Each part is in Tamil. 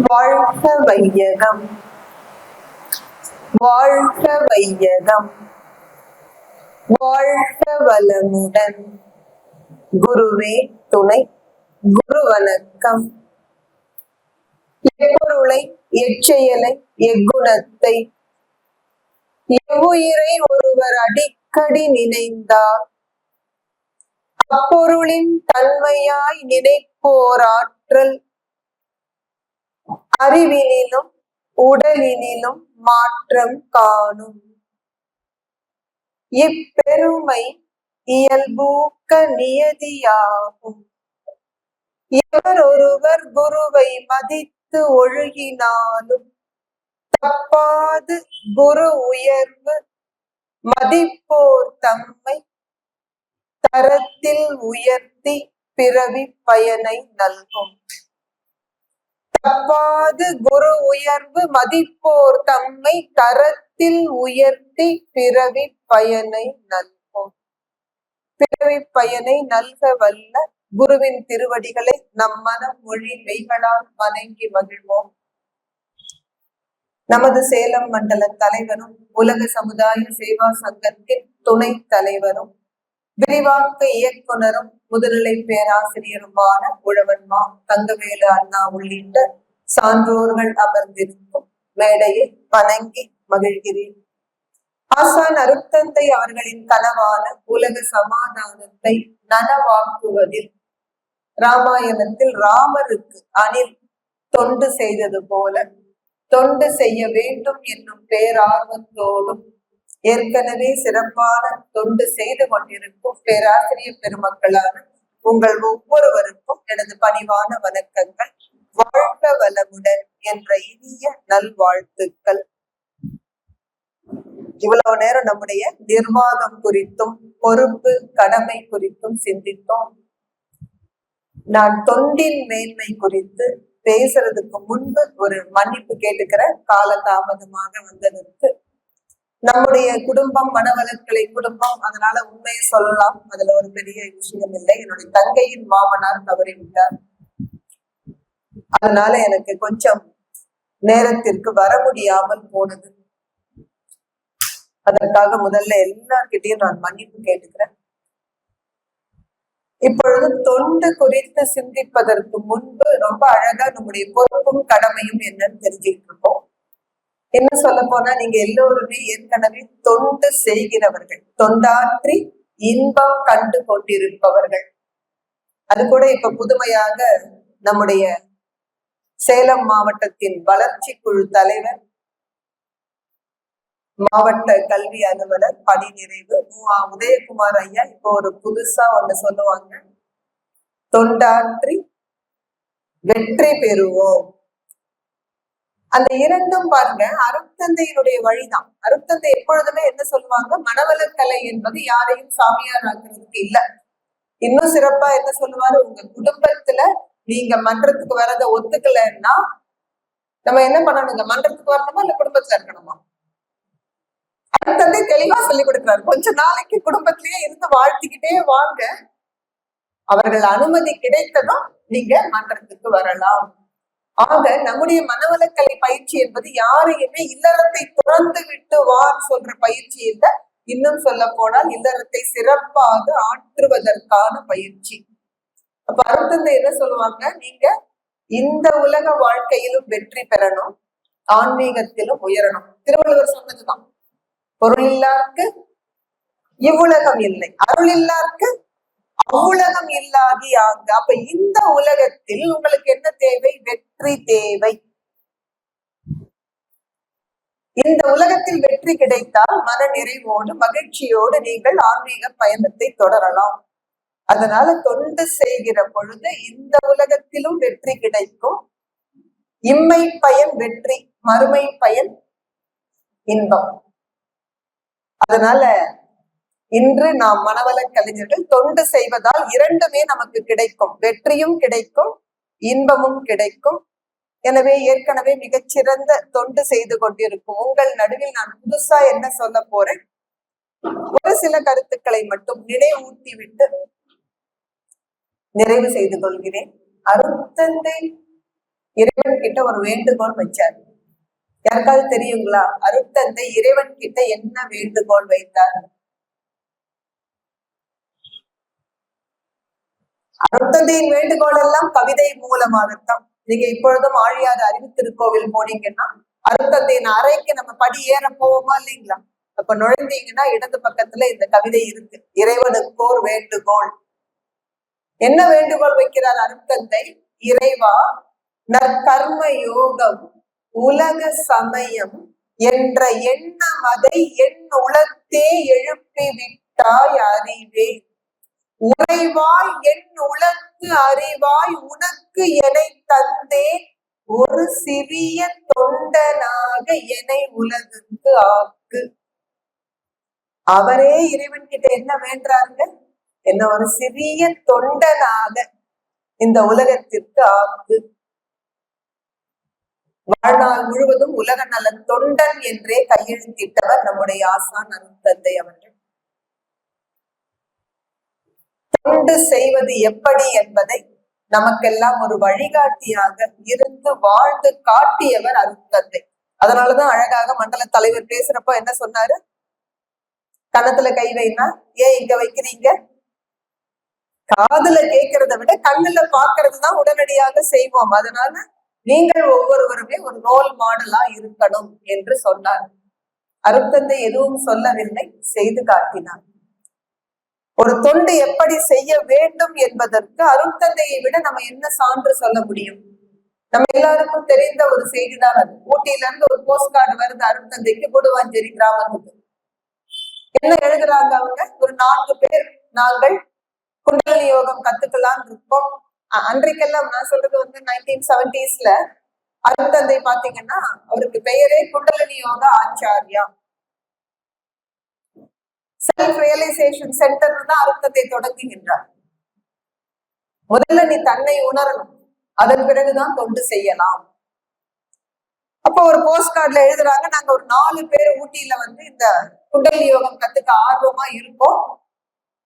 வாழ்க வையகம், வாழ்க வையகம், வாழ்க வளமுடன். குருவே துணை. குரு வணக்கம். எப்பொருளை, எச்செயலை, எக்குணத்தை, எவ்வுயிரை ஒருவர் அடிக்கடி நினைந்தார் அப்பொருளின் தன்மையாய் நினைப்போராற்றல் அறிவினிலும் உடலினிலும் மாற்றம் காணும். இப்பெருமை இயல்பூக்க நியதியாகும். எவர் ஒருவர் குருவை மதித்து ஒழுகினாலும் தப்பாது குரு உயர்வு மதிப்போர் தம்மை தரத்தில் உயர்த்தி பிறவி பயனை நல்கும். தப்பாது குரு உயர்வு மதிப்போர் தம்மை தரத்தில் உயர்த்தி பிறவி பயனை நல்கும். பிறவி பயனை நல்க வல்ல குருவின் திருவடிகளை நம் மனம் மொழி மெய்களால் வணங்கி மகிழ்வோம். நமது சேலம் மண்டல தலைவரும் உலக சமுதாய சேவா சங்கத்தின் துணை தலைவரும் விரிவாக்க இயக்குனரும் முதுநிலை பேராசிரியருமான உழவன்மா தங்கவேலு அண்ணா உள்ளிட்ட சான்றோர்கள் அமர்ந்திருக்கும் மேடையை வணங்கி மகிழ்கிறேன். ஆசான் அருட்தந்தை அவர்களின் கனவான உலக சமாதானத்தை நனவாக்குவதில் ராமாயணத்தில் ராமருக்கு அணில் தொண்டு செய்தது போல தொண்டு செய்ய வேண்டும் என்னும் பேரார்வத்தோடும் ஏற்கனவே சிறப்பான தொண்டு செய்து கொண்டிருக்கும் பேராசிரியர் பெருமக்களான உங்கள் ஒவ்வொருவருக்கும் எனது பணிவான வணக்கங்கள். வாழ்க வளமுடன் என்ற இனிய நல்வாழ்த்துக்கள். இவ்வளவு நேரம் நம்முடைய நிர்வாகம் குறித்தும் பொறுப்பு கடமை குறித்தும் சிந்தித்தோம். நான் தொண்டின் மேன்மை குறித்து பேசுறதுக்கு முன்பு ஒரு மன்னிப்பு கேட்டுக்கிற காலதாமதமாக வந்ததற்கு. நம்முடைய குடும்பம் மனவளக்கலை குடும்பம், அதனால உண்மையை சொல்லலாம், அதுல ஒரு பெரிய விஷயம் இல்லை. என்னுடைய தங்கையின் மாமனார் தவறிவிட்டார். அதனால எனக்கு கொஞ்சம் நேரத்திற்கு வர முடியாமல் போனது. அதற்காக முதல்ல எல்லார்கிட்டையும் நான் மன்னிப்பு கேட்டுக்கிறேன். இப்பொழுது தொண்டு குறித்து சிந்திப்பதற்கு முன்பு ரொம்ப அழகா நம்முடைய பொறுப்பும் கடமையும் என்னன்னு தெரிஞ்சுக்கிட்டு இருக்கோம். என்ன சொல்ல போனா, நீங்க எல்லோருமே ஏற்கனவே தொண்டு செய்கிறவர்கள், தொண்டாற்றி இன்பம் கண்டு கொண்டிருப்பவர்கள். அது கூட இப்ப புதுமையாக நம்முடைய சேலம் மாவட்டத்தின் வளர்ச்சி குழு தலைவர், மாவட்ட கல்வி அலுவலர் பணி நிறைவு உதயகுமார் ஐயா இப்போ ஒரு புதுசா ஒண்ணு சொல்லுவாங்க, தொண்டாற்றி வெற்றி பெறுவோம். அந்த இரண்டும் பாருங்க, அருட்தந்தையினுடைய வழிதான். அருட்தந்தை எப்பொழுதுமே என்ன சொல்லுவாங்க, மனவளக்கலை என்பது யாரையும் சாமியார் ஆக்குறதுக்கு இல்ல. இன்னும் சிறப்பா என்ன சொல்லுவாரு, உங்க குடும்பத்துல நீங்க மன்றத்துக்கு வரத ஒத்துக்கலைன்னா நம்ம என்ன பண்ணணுங்க, மன்றத்துக்கு வரணுமா இல்ல குடும்பத்துல இருக்கணுமா? அருட்தந்தை தெளிவா சொல்லி கொடுக்கிறாரு, கொஞ்ச நாளைக்கு குடும்பத்திலேயே இருந்து வாழ்த்திக்கிட்டே வாங்க, அவர்கள் அனுமதி கிடைத்ததும் நீங்க மன்றத்துக்கு வரலாம். ஆக நம்முடைய மனவளக்கலை பயிற்சி என்பது யாரையுமே இல்லறத்தை துறந்து விட்டு வான்னு சொல்ற பயிற்சி இல்லை. இன்னும் சொல்ல போனால் இல்லறத்தை சிறப்பாக ஆற்றுவதற்கான பயிற்சி. அப்ப அருட்தந்தை என்ன சொல்லுவாங்க, நீங்க இந்த உலக வாழ்க்கையிலும் வெற்றி பெறணும், ஆன்மீகத்திலும் உயரணும். திருவள்ளுவர் சொன்னதுதான், பொருள் இல்லாருக்கு இவ்வுலகம் இல்லை, அருள் இல்லாருக்கு அவ்வுலகம் இல்லாதி ஆங்க. அப்ப இந்த உலகத்தில் உங்களுக்கு என்ன தேவை? வெற்றி தேவை. இந்த உலகத்தில் வெற்றி கிடைத்தால் மன நிறைவோடு மகிழ்ச்சியோடு நீங்கள் ஆன்மீக பயணத்தை தொடரலாம். அதனால தொண்டு செய்கிற பொழுது இந்த உலகத்திலும் வெற்றி கிடைக்கும். இம்மை பயன் வெற்றி, மறுமை பயன் இன்பம். அதனால இன்று நாம் மனவள கலைஞர்கள் தொண்டு செய்வதால் இரண்டுமே நமக்கு கிடைக்கும், வெற்றியும் கிடைக்கும், இன்பமும் கிடைக்கும். எனவே ஏற்கனவே மிகச்சிறந்த தொண்டு செய்து கொண்டிருக்கும் உங்கள் நடுவில் நான் புதுசா என்ன சொல்ல போறேன், ஒரு சில கருத்துக்களை மட்டும் நினைவூட்டி விட்டு நிறைவு செய்து கொள்கிறேன். அருட்தந்தை இறைவன் கிட்ட ஒரு வேண்டுகோள் வச்சார். யாருக்காவது தெரியுங்களா? அருட்தந்தை இறைவன் கிட்ட என்ன வேண்டுகோள் வைத்தார்? அருட்தந்தையின் வேண்டுகோள் எல்லாம் கவிதை மூலமாகத்தான். நீங்க இப்பொழுதும் ஆழியாறு அறிவுத்திருக்கோவில் போனீங்கன்னா அருட்தந்தையின் அறைக்கு நம்ம படி ஏற போவோமா இல்லைங்களா? அப்ப நுழைந்தீங்கன்னா இடது பக்கத்துல இந்த கவிதை இருக்கு. இறைவனுக்கோர் வேண்டுகோள். என்ன வேண்டுகோள் வைக்கிறார் அருட்தந்தை? இறைவா, நற்கர்ம யோகம் உலக சமயம் என்ற எண்ணம் அதை என் உளத்தே எழுப்பி விட்டாய் அறிவே. உறைவாய் என் உலக்கு அறிவாய் உனக்கு என்னை தந்தேன் ஒரு சிறிய தொண்டனாக என்னை உலகுக்கு ஆக்கு. அவரே இறைவன் கிட்ட என்ன வேண்டாருங்க? என்ன ஒரு சிறிய தொண்டனாக இந்த உலகத்திற்கு ஆக்கு. வாழ்நாள் முழுவதும் உலக நல தொண்டன் என்றே கையெழுத்திட்டவர் நம்முடைய ஆசான் அருட்தந்தை அவர்கள். தொண்டு செய்வது எப்படி என்பதை நமக்கெல்லாம் ஒரு வழிகாட்டியாக இருந்து வாழ்ந்து காட்டியவர் அருட்தந்தை. அதனாலதான் அழகாக மண்டல தலைவர் பேசுறப்போ என்ன சொன்னாரு? கன்னத்துல கை வைனா ஏன் இங்க வைக்கிறீங்க? காதுல கேட்கறத விட கண்ணுல பாக்குறதுதான் உடனடியாக செய்வோம். அதனால நீங்கள் ஒவ்வொருவருமே ஒரு ரோல் மாடலா இருக்கணும் என்று சொன்னார். அருட்தந்தை எதுவும் சொல்லவில்லை, செய்து காட்டினார். ஒரு தொண்டு எப்படி செய்ய வேண்டும் என்பதற்கு அருட்தந்தையை விட நம்ம என்ன சான்று சொல்ல முடியும்? நம்ம எல்லாருக்கும் தெரிந்த ஒரு செய்திதான் அது. ஊட்டியில இருந்து ஒரு போஸ்ட் கார்டு வருது அருட்தந்தைக்கு, குடுவாஞ்சேரி கிராமத்துக்கு. என்ன எழுதுறாங்க அவங்க? ஒரு 4 பேர் நாங்கள் குண்டலினி யோகம் கத்துக்கலாம் இருக்கோம். அன்றைக்கெல்லாம் நான் சொல்றது வந்து 1970s அருட்தந்தை பாத்தீங்கன்னா அவருக்கு பெயரே Kundalini Yoga Acharya. Self realisation centre தான் அருட்தந்தை தொடங்குகின்றார். முதல்ல நீ தன்னை உணரணும், அதன் பிறகுதான் தொண்டு செய்யலாம். அப்போ ஒரு போஸ்ட் கார்டுல எழுதுறாங்க, நாங்க ஒரு 4 பேர் ஊட்டியில வந்து இந்த குண்டலினி யோகம் கத்துக்க ஆர்வமா இருக்கோம்,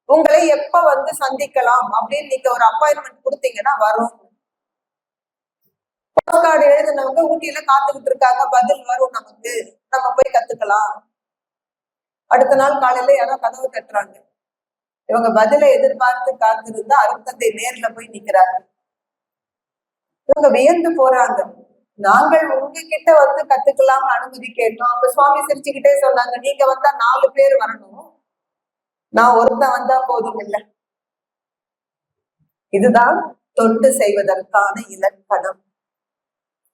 உங்களை எப்ப வந்து சந்திக்கலாம் அப்படின்னு நீங்க ஒரு அப்பாயின்மெண்ட் கொடுத்தீங்கன்னா வரும். போஸ்ட் கார்டு எழுதினவங்க ஊட்டியில காத்துக்கிட்டு இருக்காங்க, பதில் வரும் நமக்கு, நம்ம போய் கத்துக்கலாம். அடுத்த நாள் காலையில யாரோ கதவு தட்டுறாங்க. இவங்க பதிலை எதிர்பார்த்து காத்திருந்தா அருட்தந்தை நேர்ல போய் நிக்கிறாங்க. இவங்க வியந்து போறாங்க, நாங்கள் உங்ககிட்ட வந்து கத்துக்கலாம் அனுமதி கேட்டோம். அப்ப சுவாமி சிரிச்சுக்கிட்டே சொன்னாங்க, நீங்க வந்தா 4 பேர் வரணும், நான் ஒருத்தன் வந்தா போதும் இல்லை. இதுதான் தொண்டு செய்வதற்கான இலக்கணம்.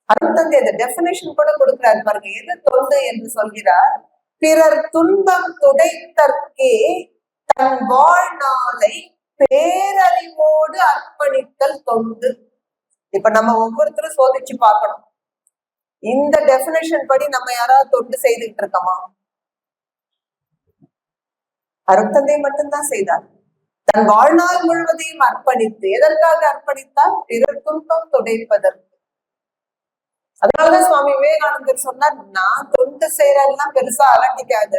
அருட்தந்தை இந்த டெபினிஷன் கூட கொடுக்கிறார் பாருங்க. எது தொண்டு என்று சொல்கிறார்? பிறர் துன்பம் துடைத்தற்கே தன் வாழ்நாளை பேரறிவோடு அர்ப்பணித்தல் தொண்டு. இப்ப நம்ம ஒவ்வொருத்தரும் சோதிச்சு பார்க்கணும், இந்த டெபினிஷன் படி நம்ம யாராவது தொண்டு செய்துட்டு இருக்கோமா? அருட்தந்தை மட்டும்தான் செய்தார். தன் வாழ்நாள் முழுவதையும் அர்ப்பணித்து, எதற்காக அர்ப்பணித்தால்? பிறர் துன்பம் துடைப்பதற்கு. அதனாலதான் சுவாமி விவேகானந்தர் சொன்னார், நான் தொண்டு செய்யறதெல்லாம் பெருசா அலட்டிக்காத,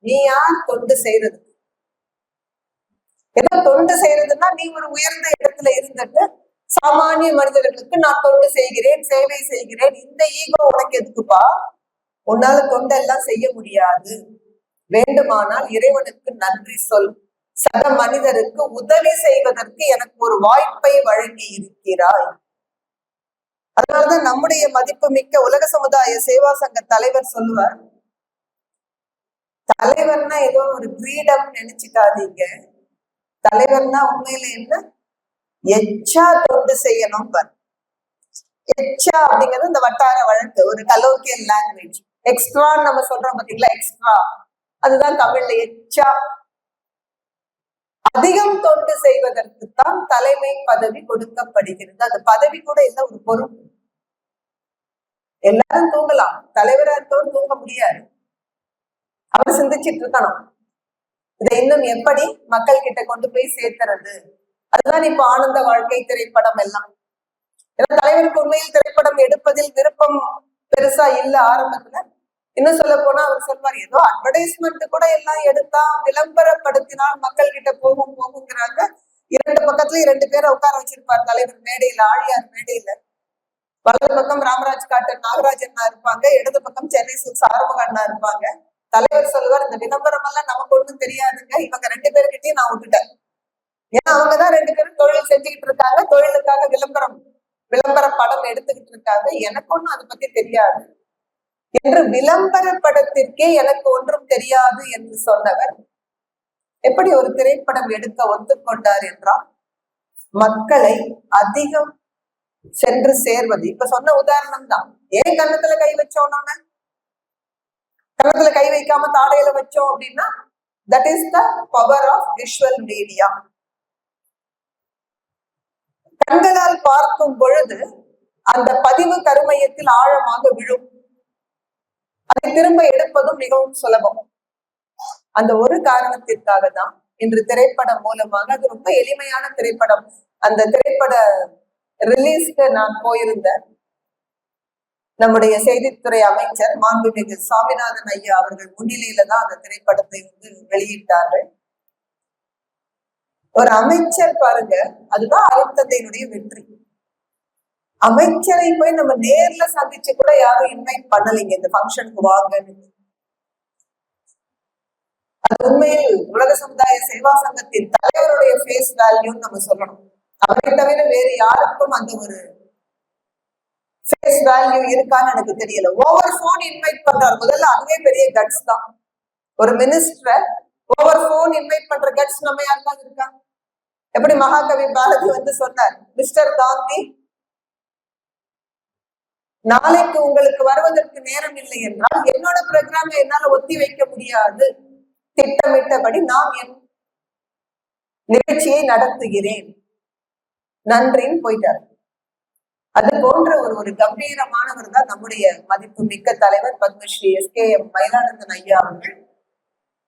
நீ யார் தொண்டு செய்யறது? ஏதோ தொண்டு செய்யறதுன்னா நீ ஒரு உயர்ந்த இடத்துல இருந்துட்டு சாமானிய மனிதர்களுக்கு நான் தொண்டு செய்கிறேன், சேவை செய்கிறேன், இந்த ஈகோ உனக்கு எதுக்குப்பா? உன்னால தொண்டெல்லாம் செய்ய முடியாது. வேண்டுமானால் இறைவனுக்கு நன்றி சொல், சக மனிதருக்கு உதவி செய்வதற்கு எனக்கு ஒரு வாய்ப்பை வழங்கி இருக்கிறாய். அதனாலதான் நம்முடைய மதிப்பு மிக்க உலக சமுதாய சேவா சங்க தலைவர் சொல்லுவார், தலைவர்னா ஏதோ ஒரு கிரீடம் நினைச்சுக்காதீங்க, தலைவர்னா உண்மையில என்ன? எச்சா தொண்டு செய்யணும். எச்சா அப்படிங்கிறது இந்த வட்டார வழக்கு, ஒரு கலோக்கியல் லாங்குவேஜ். எக்ஸ்ட்ரான்னு நம்ம சொல்றோம் பாத்தீங்களா, எக்ஸ்ட்ரா, அதுதான் தமிழ்ல எச்சா. அதிகம் தொண்டு செய்வதற்குத்தான் தலைமை பதவி கொடுக்கப்படுகிறது. அந்த பதவி கூட இல்ல, ஒரு பொறுப்பு. எல்லாரும் தூங்கலாம், தலைவரா இருக்கவும் தூங்க முடியாது. அவர் சிந்திச்சிட்டு இருக்கணும், இதை இன்னும் எப்படி மக்கள் கிட்ட கொண்டு போய் சேர்த்துறது. அதுதான் இப்ப ஆனந்த வாழ்க்கை திரைப்படம் எல்லாம். ஏன்னா தலைவருக்கு உண்மையில் திரைப்படம் எடுப்பதில் விருப்பம் பெருசா இல்ல ஆரம்பத்துல. இன்னும் சொல்ல போனா அவர் சொல்வார், ஏதோ அட்வர்டைஸ்மெண்ட் கூட எல்லாம் எடுத்தா விளம்பரப்படுத்தினால் மக்கள் கிட்ட போகுங்கிறாங்க. 2 பக்கத்துல 2 பேரை உட்கார வச்சிருப்பார் தலைவர் மேடையில, ஆழியார் மேடையில. வலது பக்கம் ராமராஜ் காட்டன் நாகராஜ் அண்ணா இருப்பாங்க, இடது பக்கம் சென்னை ஆறுமுக அண்ணா இருப்பாங்க. தலைவர் சொல்லுவார், இந்த விளம்பரம் எல்லாம் நமக்கு ஒண்ணும் தெரியாதுங்க, இவங்க 2 பேருக்கிட்டையும் நான் விட்டுட்டேன். ஏன்னா அவங்கதான் 2 பேரும் தொழில் செஞ்சுக்கிட்டு இருக்காங்க, தொழிலுக்காக விளம்பர படம் எடுத்துக்கிட்டு இருக்காங்க, எனக்கு ஒண்ணும் அதை பத்தி தெரியாது என்று விளம்பர படத்திற்கே எனக்கு ஒன்றும் தெரியாது என்று சொன்னவர் எப்படி ஒரு திரைப்படம் எடுக்க ஒத்துக்கொண்டார் என்றால், மக்களை அதிகம் சென்று சேர்வது. இப்ப சொன்ன உதாரணம் தான். ஏன் கன்னத்துல கை வச்சோம், நம்ம கன்னத்துல கை வைக்காம தாடையில வச்சோம் அப்படின்னா, that is the power of visual media. கண்களால் பார்க்கும் பொழுது அந்த பதிவு கருமையத்தில் ஆழமாக விழும். அதை திரும்ப எடுப்பதும் மிகவும் சுலபம். அந்த ஒரு காரணத்திற்காக தான் இன்று திரைப்படம் மூலமாக, அது ரொம்ப எளிமையான திரைப்படம், அந்த திரைப்பட ரிலீஸ்க்கு நான் போயிருந்தேன். நம்முடைய செய்தித்துறை அமைச்சர் மாண்புமிகு சாமிநாதன் ஐயா அவர்கள் முன்னிலையில தான் அந்த திரைப்படத்தை வெளியிட்டார்கள். ஒரு அமைச்சர் பாருங்க, அதுதான் அருந்தந்தையினுடைய வெற்றி. அமைச்சரை போய் நம்ம நேர்ல சந்திச்சு கூட யாரும் இன்வைட் பண்ணலைங்க இந்த ஃபங்க்ஷனுக்கு வாங்கன்னு. அது உண்மையில் உலக சமுதாய சேவா சங்கத்தின் தலைவருடைய ஃபேஸ் வேல்யூன்னு நம்ம சொல்லணும். அவரை தவிர வேறு யாருக்கும் அந்த ஒரு ஃபேஸ் வேல்யூ இருக்கான்னு எனக்கு தெரியல. ஓவர் போன் இன்வைட் பண்றாரு, முதல்ல அதுவே பெரிய கட்ஸ் தான். ஒரு மினிஸ்டரை ஓவர் போன் இன்வைட் பண்ற கட்ஸ் நம்ம யாருக்காவது இருக்கா? எப்படி மகாகவி பாரதி வந்து சொன்னார், மிஸ்டர் காந்தி, நாளைக்கு உங்களுக்கு வருவதற்கு நேரம் இல்லை என்றால் என்னோட ப்ரோக்ராம் என்னால ஒத்தி வைக்க முடியாது, திட்டமிட்டபடி நான் என் நிகழ்ச்சியை நடத்துகிறேன், நன்றின்னு போயிட்டார். அது போன்ற ஒரு கம்பீரமானவர் தான் நம்முடைய மதிப்பு மிக்க தலைவர் பத்மஸ்ரீ SKM மயிலானந்தன் ஐயா அவர்கள்.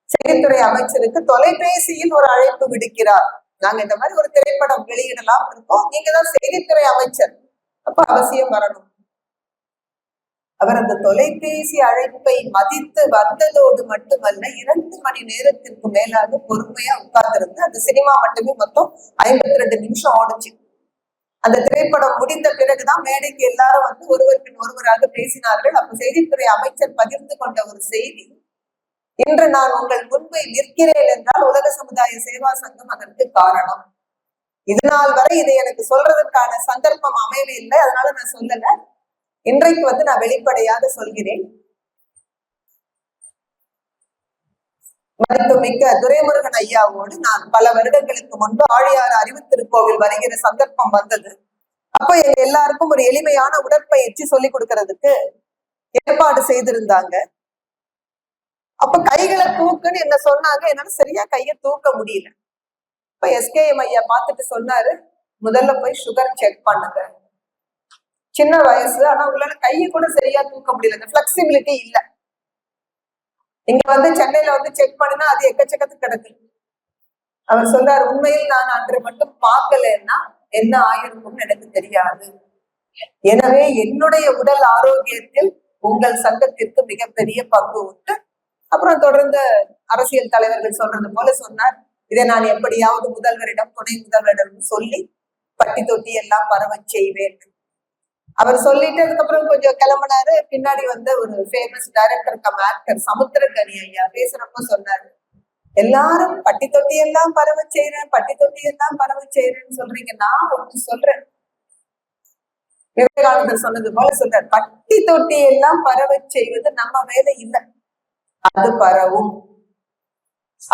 செய்தித்துறை அமைச்சருக்கு தொலைபேசியில் ஒரு அழைப்பு விடுக்கிறார். நாங்க இந்த மாதிரி ஒரு திரைப்படம் வெளியிடலாம் இருக்கோம், நீங்க தான் செய்தித்துறை அமைச்சர், அப்ப அவசியம் வரணும். அவர் அந்த தொலைபேசி அழைப்பை மதித்து வந்ததோடு மட்டுமல்ல, 2 மணி நேரத்திற்கு மேலாக பொறுமையா உட்கார்ந்திருந்து, அந்த சினிமா மட்டுமே மொத்தம் 52 நிமிஷம் ஓடுச்சு. அந்த திரைப்படம் முடிந்த பிறகுதான் மேடைக்கு எல்லாரும் வந்து ஒருவர் பின் ஒருவராக பேசினார்கள். அப்ப செய்தித்துறை அமைச்சர் பகிர்ந்து கொண்ட ஒரு செய்தி, இன்று நான் உங்கள் முன்பை நிற்கிறேன் என்றால் உலக சமுதாய சேவா சங்கம் அதற்கு காரணம். இது நாள் வரை இதை எனக்கு சொல்றதுக்கான சந்தர்ப்பம் அமையவில்லை, அதனால நான் சொல்லல. இன்றைக்கு வந்து நான் வெளிப்படையாக சொல்கிறேன். மதிப்புமிக்க துரைமுருகன் ஐயாவோடு நான் பல வருடங்களுக்கு முன்பு ஆழியாறு அறிவுத்திருக்கோவில் வருகிற சந்தர்ப்பம் வந்தது. அப்ப எங்க எல்லாருக்கும் ஒரு எளிமையான உடற்பயிற்சி சொல்லி கொடுக்கறதுக்கு ஏற்பாடு செய்திருந்தாங்க. அப்ப கைகளை தூக்குன்னு என்ன சொன்னாங்க, என்னால சரியா கையை தூக்க முடியல. இப்ப SKM ஐயா பார்த்துட்டு சொன்னாரு, முதல்ல போய் சுகர் செக் பண்ணுங்க. சின்ன வயசு, ஆனா உங்களால கையை கூட சரியா தூக்க முடியல, பிளெக்சிபிலிட்டி இல்ல. இங்க வந்து சென்னையில வந்து செக் பண்ணினா அது எக்கச்சக்கத்துக்கு கிடக்கு. அவர் சொல்றாரு, உண்மையில் நான் அன்று மட்டும் பார்க்கலன்னா என்ன ஆயிருக்கும்னு எனக்கு தெரியாது. எனவே என்னுடைய உடல் ஆரோக்கியத்தில் உங்கள் சங்கத்திற்கு மிகப்பெரிய பங்கு உண்டு. அப்புறம் தொடர்ந்து அரசியல் தலைவர்கள் சொல்றது போல சொன்னார், இதை நான் எப்படியாவது முதல்வரிடம் துணை முதல்வரிடம் சொல்லி பட்டி தொட்டி எல்லாம் பரவ செய்வேன். அவர் சொல்லிட்டு அதுக்கப்புறம் கொஞ்சம் கிளம்பினாரு. பின்னாடி வந்து ஒரு famous director come actor Samuthirakani ஐயா பேசுறப்ப சொன்னாரு, எல்லாரும் பட்டி தொட்டி எல்லாம் பரவ செய்யறேன், பட்டி தொட்டி எல்லாம் பரவ செய்யறேன்னு சொல்றீங்க, நான் ஒண்ணு சொல்றேன். விவேகானந்தர் சொன்னது போல சொல்றார், பட்டி தொட்டி எல்லாம் பரவ செய்வது நம்ம வேலை இல்லை, அது பரவும்.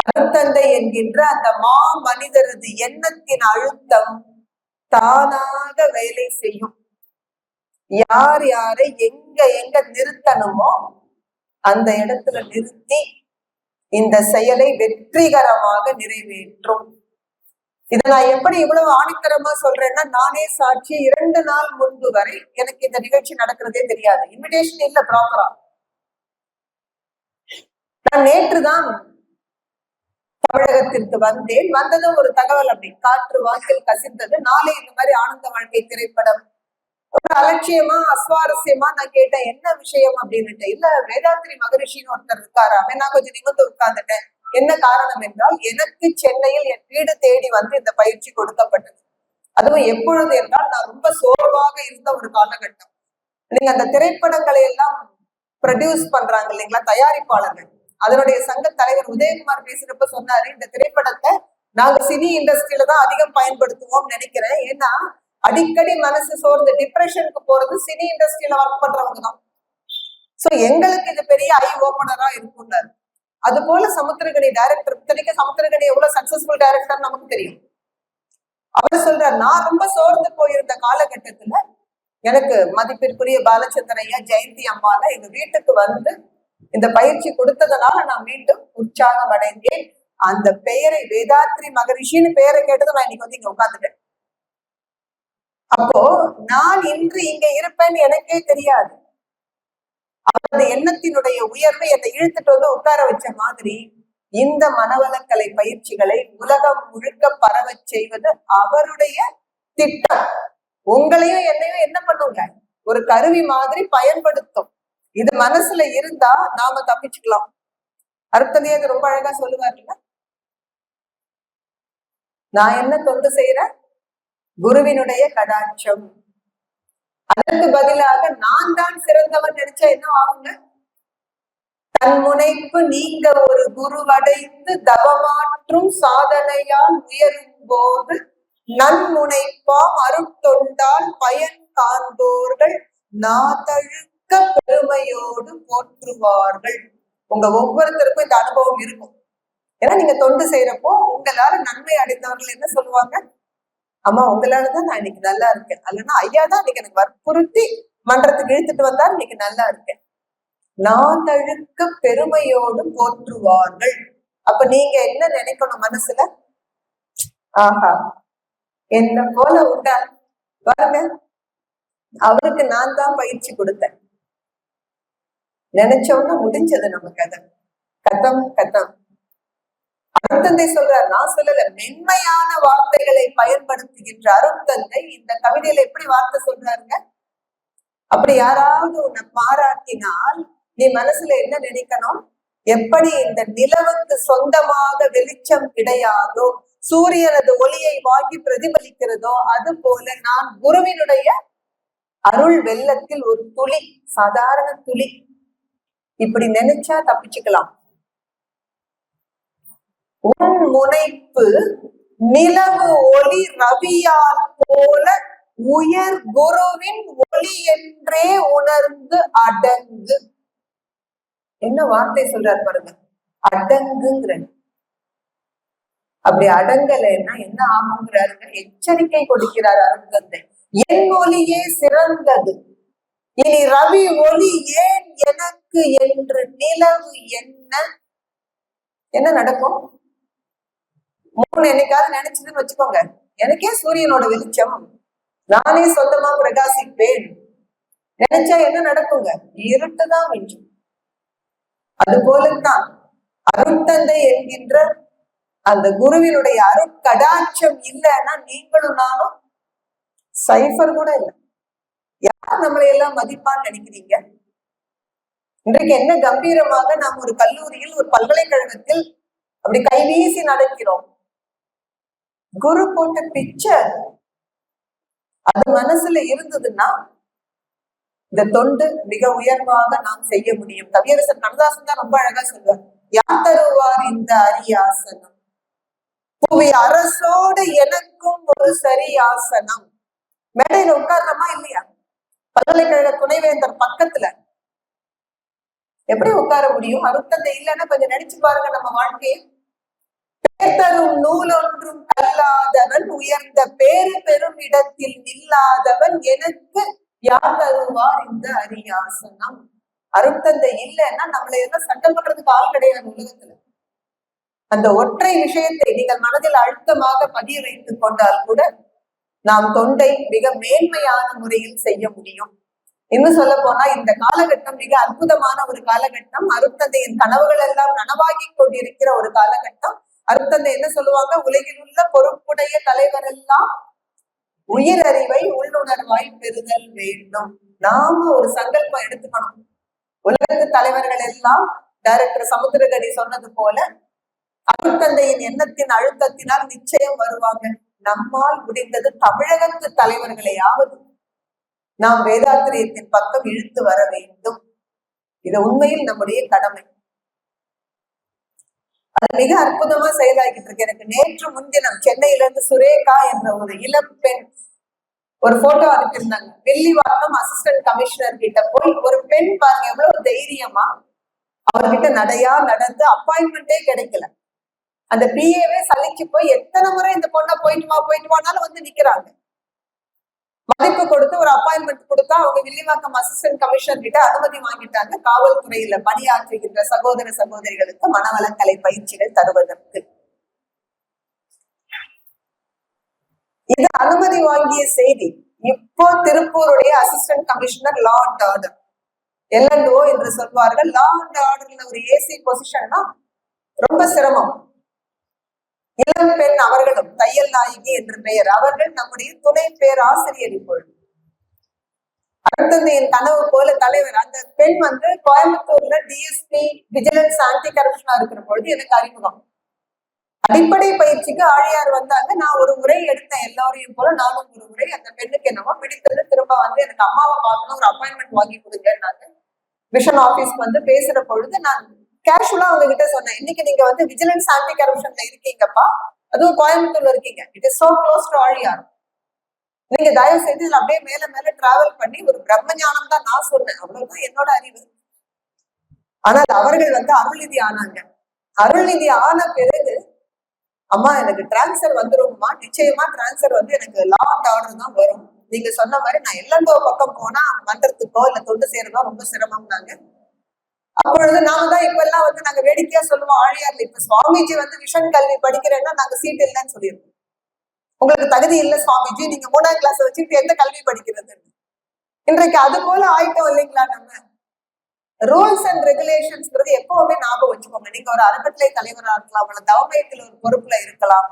அருத்தந்தை என்கின்ற அந்த மா மனிதரது எண்ணத்தின் அழுத்தம் தானாக வேலை செய்யும். யார் யாரை எங்க நிறுத்தணுமோ அந்த இடத்துல நிறுத்தி இந்த செயலை வெற்றிகரமாக நிறைவேற்றும். இதை நான் எப்படி இவ்வளவு ஆணித்தரமா சொல்றேன்னா, நானே சாட்சி. 2 நாள் முன்பு வரை எனக்கு இந்த நிகழ்ச்சி நடக்கிறதே தெரியாது, இன்விடேஷன் இல்ல ப்ராப்பரா. நான் நேற்றுதான் தமிழகத்திற்கு வந்தேன். வந்ததும் ஒரு தகவல் அப்படி காற்று வாக்கில் கசிந்தது, நாளை இந்த மாதிரி ஆனந்த வாழ்க்கை திரைப்படம். ஒரு அலட்சியமா அஸ்வாரஸ்யமா நான் கேட்டேன், என்ன விஷயம் அப்படின்னுட்டு. இல்ல, வேதாத்திரி மகரிஷின்னு ஒருத்தர் இருக்காரு, நான் கொஞ்சம் நிமிர்ந்து உட்கார்ந்துட்டேன். என்ன காரணம் என்றால், எனக்கு சென்னையில் என் வீடு தேடி வந்து இந்த பயிற்சி கொடுக்கப்பட்டது. அதுவும் எப்பொழுது என்றால் நான் ரொம்ப சோர்வாக இருந்த ஒரு காலகட்டம். நீங்க அந்த திரைப்படங்களை எல்லாம் ப்ரொடியூஸ் பண்றாங்க இல்லைங்களா, தயாரிப்பாளர்கள், அதனுடைய சங்க தலைவர் உதயகுமார் பேசுறப்ப சொன்னாரு, இந்த திரைப்படத்தை நாங்க சினி இண்டஸ்ட்ரியில தான் அதிகம் பயன்படுத்துவோம் நினைக்கிறேன். ஏன்னா அடிக்கடி மனசு சோர்ந்து டிப்ரெஷனுக்கு போறது சினி இண்டஸ்ட்ரியில ஒர்க் பண்றவங்க தான். சோ எங்களுக்கு இது பெரிய ஐ ஓபனரா இருக்கும்னாரு. அது போல சமுத்திரகனி டைரக்டர், இத்தனைக்கும் சமுத்திரகனி எவ்வளவு சக்சஸ்ஃபுல் டைரக்டர் நமக்கு தெரியும். அவர் சொல்றார், நான் ரொம்ப சோர்ந்து போயிருந்த காலகட்டத்துல எனக்கு மதிப்பிற்குரிய பாலச்சந்திர ஐயா, ஜெயந்தி அம்மால எங்க வீட்டுக்கு வந்து இந்த பயிற்சி கொடுத்ததுனால நான் மீண்டும் உற்சாகம் அடைந்தேன். அந்த பெயரை வேதாத்ரி மகரிஷின்னு பெயரை கேட்டதும் நான் இன்னைக்கு வந்து இங்க உட்காந்துட்டேன். அப்போ நான் இன்று இங்க இருப்பேன்னு எனக்கே தெரியாது. அந்த எண்ணத்தினுடைய உயர்வு என்னை இழுத்துட்டு வந்து உட்கார வச்ச மாதிரி இந்த மனவளக்கலை பயிற்சிகளை உலகம் முழுக்க பரவ செய்வது அவருடைய திட்டம். உங்களையும் என்னையும் என்ன பண்ணுங்க, ஒரு கருவி மாதிரி பயன்படுத்தும். இது மனசுல இருந்தா நாம தப்பிச்சுக்கலாம். அருட்தந்தை அது ரொம்ப அழகா சொல்லுவாருல்ல, நான் என்ன தொண்டு செய்யறேன், குருவினுடைய கடாட்சம். அதற்கு பதிலாக நான் தான் சிறந்தவன் நினைச்சா என்ன ஆகுங்க, தன் முனைப்பு நீங்க ஒரு குருவடைந்து தவமாற்றும் சாதனையால் உயரும் போது நன்முனைப்பாம் அருட்தொண்டால் பயன் காண்போர்கள் நாதழுக்க பெருமையோடு போற்றுவார்கள். உங்க ஒவ்வொருத்தருக்கும் இந்த அனுபவம் இருக்கும். ஏன்னா நீங்க தொண்டு செய்யறப்போ உங்களால நன்மை அடைந்தவர்கள் என்ன சொல்லுவாங்க, அம்மா உங்களாலதான் நான் இன்னைக்கு நல்லா இருக்கேன், அல்லனா ஐயா தான் இன்னைக்கு எனக்கு வற்புறுத்தி மன்றத்துக்கு இழுத்துட்டு வந்தா இன்னைக்கு நல்லா இருக்கேன். நாதழுக்க பெருமையோடு போற்றுவார்கள். அப்ப நீங்க என்ன நினைக்கணும் மனசுல, ஆஹா என்ன போல உண்டா பாருங்க, அவருக்கு நான் தான் பயிற்சி கொடுத்தேன் நினைச்சோம்னா முடிஞ்சது நமக்கு. அதை கதம் கதம். அருட்தந்தை சொல்றார், நான் சொல்லல, மென்மையான வார்த்தைகளை பயன்படுத்துகின்ற அருட்தந்தை இந்த கவிதையில எப்படி வார்த்தை சொல்றாருங்க, அப்படி யாராவது உன்னை பாராட்டினால் நீ மனசுல என்ன நினைக்கணும், எப்படி இந்த நிலவுக்கு சொந்தமாக வெளிச்சம் கிடையாதோ, சூரியனது ஒளியை வாங்கி பிரதிபலிக்கிறதோ, அது போல நான் குருவினுடைய அருள் வெள்ளத்தில் ஒரு துளி, சாதாரண துளி. இப்படி நினைச்சா தப்பிச்சுக்கலாம். உன் முனைப்பு நிலவு ஒளி ரவியால் போல உயர் குருவின் ஒளி என்றே உணர்ந்து அடங்கு. என்ன வார்த்தை சொல்றாரு பாருங்க, அடங்குங்கிற. அப்படி அடங்கலைன்னா என்ன ஆகுங்கிறாருங்க, எச்சரிக்கை கொடுக்கிறார் அருட்தந்தை. என் ஒளியே சிறந்தது, இனி ரவி ஒளி ஏன் எனக்கு என்று நிலவு என்ன நடக்கும், மூணு என்னைக்காவது நினைச்சதுன்னு வச்சுக்கோங்க, எனக்கே சூரியனோட வெளிச்சம், நானே சொந்தமா பிரகாசிப்பேன் நினைச்சா என்ன நடக்குங்க, இருட்டுதான் மிஞ்சும். அது போலத்தான் அருட்தந்தை என்கின்ற அந்த குருவினுடைய அருட்கடாட்சம் இல்லைன்னா நீங்களும் நானும் சைஃபர் கூட இல்லை. யார் நம்மளை எல்லாம் மதிப்பான்னு நினைக்கிறீங்க? இன்றைக்கு என்ன கம்பீரமாக நாம் ஒரு கல்லூரியில், ஒரு பல்கலைக்கழகத்தில் அப்படி கைவீசி நடக்கிறோம். குரு போட்ட பிக்சர் அது மனசுல இருந்ததுன்னா இந்த தொண்டு மிக உயர்வாக நாம் செய்ய முடியும். கவியரசர் கண்ணதாசன் தான் ரொம்ப அழகா சொல்வார், யார் தருவார் இந்த அரியாசனம், புவி அரசோடு எனக்கும் ஒரு சரி ஆசனம். மேடையில உட்கார்றோமா இல்லையா, பல்கலைக்கழக துணைவேந்தர் பக்கத்துல எப்படி உட்கார முடியும்? அருட்தந்தை இல்லைன்னா கொஞ்சம் நினைச்சு பாருங்க நம்ம வாழ்க்கையை. பேர் தரும் நூல் ஒன்றும் கல்லாதவன், உயர்ந்த பேரு பெரும் இடத்தில் நில்லாதவன், எனக்கு யார் தருவார் இந்த அரியாசனம். அருட்தந்தை இல்லைன்னா நம்மளை எல்லாம் சட்டம் பண்றதுக்கு ஆள் கிடையாது உலகத்துல. அந்த ஒற்றை விஷயத்தை நீங்கள் மனதில் அழுத்தமாக பதிய வைத்துக் கொண்டால் கூட நாம் தொண்டை மிக மேன்மையான முறையில் செய்ய முடியும். இன்னும் சொல்ல போனா இந்த காலகட்டம் மிக அற்புதமான ஒரு காலகட்டம். அருட்தந்தையின் கனவுகள் எல்லாம் நனவாகி கொண்டிருக்கிற ஒரு காலகட்டம். அருட்தந்தை என்ன சொல்லுவாங்க, உலகில் உள்ள பொறுப்புடைய தலைவர் எல்லாம் உயிரறிவை உள்ளுணர்வாய் பெறுதல் வேண்டும். நாம ஒரு சங்கல்பம் எடுத்துக்கணும். உலகத்து தலைவர்கள் எல்லாம் டைரக்டர் சமுத்திரகனி சொன்னது போல அருட்தந்தையின் எண்ணத்தின் அழுத்தத்தினால் நிச்சயம் வருவாங்க. நம்மால் முடிந்தது தமிழகத்து தலைவர்களையாவது நாம் வேதாத்திரியத்தின் பக்கம் இழுத்து வர வேண்டும். இது உண்மையில் நம்முடைய கடமை. அது மிக அற்புதமா செயலாகிட்டு இருக்கு. எனக்கு நேற்று முன்தினம் சென்னையில இருந்து சுரேகா என்ற ஒரு இளம் பெண் ஒரு போட்டோ அனுப்பியிருந்தாங்க. வெள்ளிவாக்கம் அசிஸ்டன்ட் கமிஷனர் கிட்ட போய் ஒரு பெண் பாருங்க எவ்வளவு தைரியமா அவர்கிட்ட நடையா நடந்து அப்பாயின்மெண்டே கிடைக்கல. அந்த பிஏவே சலிச்சு போய் எத்தனை முறை இந்த பொண்ணை போயிட்டு வானாலும் வந்து நிக்கிறாங்க. மதிப்பு கொடுத்து ஒரு அப்பாயின்மெண்ட் கொடுத்தா அவங்க வில்லிவாக்கம் அசிஸ்டன்ட் கமிஷனர் கிட்ட அனுமதி வாங்கிட்டாங்க. காவல்துறையில பணியாற்றுகின்ற சகோதர சகோதரிகளுக்கு மனவளக்கலை பயிற்சிகள் தருவதற்கு. இது அனுமதி வாங்கிய செய்தி. இப்போ திருப்பூருடைய assistant commissioner law and order, L&O என்று சொல்வார்கள். லா அண்ட் ஆர்டர்ல ஒரு ஏசி பொசிஷன்னா ரொம்ப சிரமம். இளம் பெண் அவர்களும் தையல் நாயகி என்று பெயர். அவர்கள் நம்முடைய துணை பேராசிரியர். இப்பொழுது அடுத்தது என் கனவு போல தலைவர். அந்த பெண் வந்து கோயம்புத்தூர்ல டிஎஸ்பி விஜிலன்ஸ் ஆன்டி கரப்ஷனா இருக்கிற பொழுது எனக்கு அறிமுகம். அடிப்படை பயிற்சிக்கு ஆழியார் வந்தாங்க. நான் ஒரு முறை எடுத்தேன், எல்லாரையும் போல நானும் ஒரு முறை. அந்த பெண்ணுக்கு என்னவோ பிடித்தது. திரும்ப வந்து எனக்கு அம்மாவை பார்க்கணும், ஒரு அப்பாயின்மெண்ட் வாங்கி கொடுங்கன்னாங்க. விஷன் ஆபீஸ்க்கு வந்து பேசுற பொழுது நான் கேஷுவலா அவங்க கிட்ட சொன்னேன், இன்னைக்கு நீங்க வந்து விஜிலன்ஸ் ஆன்டி கரப்ஷன்ல இருக்கீங்கப்பா, அதுவும் கோயம்புத்தூர்ல இருக்கீங்க. It is so close to Aliyar. நீங்க தயவு செய்து இதுல அப்படியே மேல மேல டிராவல் பண்ணி ஒரு பிரம்ம ஞானம் தான் நான் சொன்னேன், அவ்வளவுதான் என்னோட அறிவு. ஆனால் அவர்கள் வந்து அருள்நிதி ஆனாங்க. அருள்நிதி ஆன பிறகு அம்மா எனக்கு டிரான்ஸ்பர் வந்துரும்மா, நிச்சயமா டிரான்ஸ்பர் வந்து எனக்கு லா அண்ட் ஆர்டர் தான் வரும். நீங்க சொன்ன மாதிரி நான் எல்லண்டோ பக்கம் போனா மன்றத்துக்கோ இல்ல தொண்டு சேரதோ ரொம்ப சிரமம்னாங்க. அப்பொழுது நாம தான் இப்ப எல்லாம் வந்து நாங்க வேடிக்கையா சொல்லுவோம் ஆழியார்ல, இப்ப சுவாமிஜி வந்து விஷன் கல்வி படிக்கிறேன்னா நாங்க சீட் இல்லைன்னு சொல்லியிருக்கோம். உங்களுக்கு தகுதி இல்லை சுவாமிஜி, நீங்க 3ஆம் கிளாஸ் வச்சுட்டு எந்த கல்வி படிக்கிறது? இன்றைக்கு அது போல ஆயிட்டோம் இல்லைங்களா? நம்ம ரூல்ஸ் அண்ட் ரெகுலேஷன்ஸ்ங்கிறது எப்பவுமே ஞாபகம் வச்சுக்கோங்க. நீங்க ஒரு அறக்கட்டளை தலைவராக இருக்கலாம், உள்ள தவமயத்துல ஒரு பொறுப்புல இருக்கலாம்.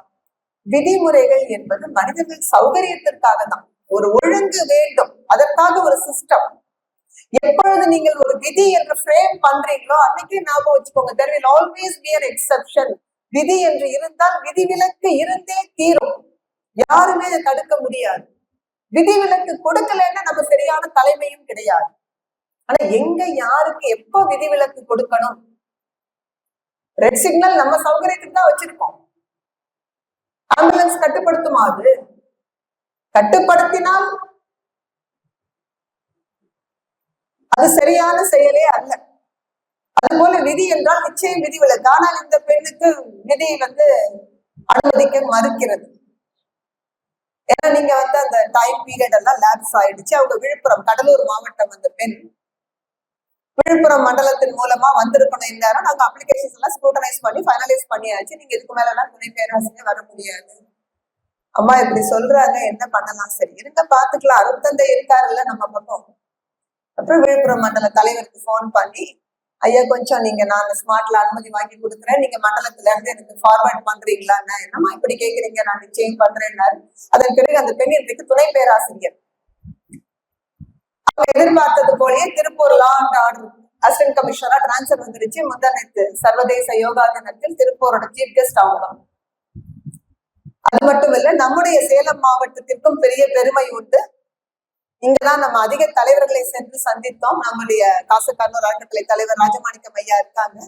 விதிமுறைகள் என்பது மனிதர்கள் சௌகரியத்திற்காக தான். ஒரு ஒழுங்கு வேண்டும், அதற்காக ஒரு சிஸ்டம். எப்பொழுது நீங்கள் ஒரு விதி என்று ஃப்ரேம் பண்றீங்களோ அன்னைக்கு ஞாபகம் வச்சுக்கோங்க, there will always be an exception. விதி என்று இருந்தால் விதிவிலக்கு இருந்தே தீரும். யாருமே அதை தடுக்க முடியாது. விதிவிலக்கு கொடுக்கலன்னா நம்ம சரியான தலைமையும் கிடையாது. ஆனா எங்க யாருக்கு எப்ப விதிவிலக்கு கொடுக்கணும்? ரெட் சிக்னல் நம்ம சௌகரியத்துக்கு தான் வச்சிருக்கோம். ஆம்புலன்ஸ் கட்டுப்படுத்துமா? அது கட்டுப்படுத்தினால் அது சரியான செயலே அல்ல. அதுபோல விதி என்றால் நிச்சயம் விதிவிலக்கு. ஆனால் இந்த பெண்ணுக்கு விதி வந்து அனுமதிக்க மறுக்கிறது. ஏன்னா நீங்க வந்து அந்த டைம் பீரியட் எல்லாம் லேப்ஸ் ஆயிடுச்சு. அவங்க விழுப்புரம் கடலூர் மாவட்டம் அந்த பெண் விழுப்புரம் மண்டலத்தின் மூலமா வந்திருக்கணும். இந்த நேரம் நாங்க அப்ளிகேஷன்ஸ் எல்லாம் ஸ்க்ரூட்டனைஸ் பண்ணி ஃபைனலைஸ் பண்ணியாச்சு. நீங்க இதுக்கு மேல எல்லாம் துணை பேராசிரியர் வர முடியாது. அம்மா இப்படி சொல்றாங்க, என்ன பண்ணலாம்? சரி இருங்க பாத்துக்கலாம், அருத்தந்தை இருக்காருல்ல நம்ம பக்கம். அப்புறம் விழுப்புரம் மண்டல தலைவருக்கு போன் பண்ணி, ஐயா கொஞ்சம் நீங்க நான் ஸ்மார்ட்ல அனுமதி வாங்கி கொடுக்குறேன், நீங்க மண்டலத்துல இருந்து எனக்கு ஃபார்வர்ட் பண்றீங்களா? என்னமா இப்படி கேக்குறீங்க? நான் நிச்சயம் பண்றேன்னாரு. அதன் பிறகு அந்த பெண் இன்றைக்கு துணை பேராசிரியர். எதிர்பார்த்தது போலயே Tiruppur law and order assistant கமிஷனரா டிரான்ஸ்பர் வந்துருச்சு. முந்தானத்து சர்வதேச யோகா தினத்தில் திருப்பூரோட சீஃப் கெஸ்ட் ஆகலாம். அது மட்டும் இல்ல, நம்முடைய சேலம் மாவட்டத்திற்கும் பெரிய பெருமை உண்டு. இங்கதான் நம்ம அதிக தலைவர்களை சென்று சந்தித்தோம். நம்முடைய காசக்காரனூர் அறக்கட்டளை தலைவர் ராஜமாணிக்கம் ஐயா இருக்காங்க.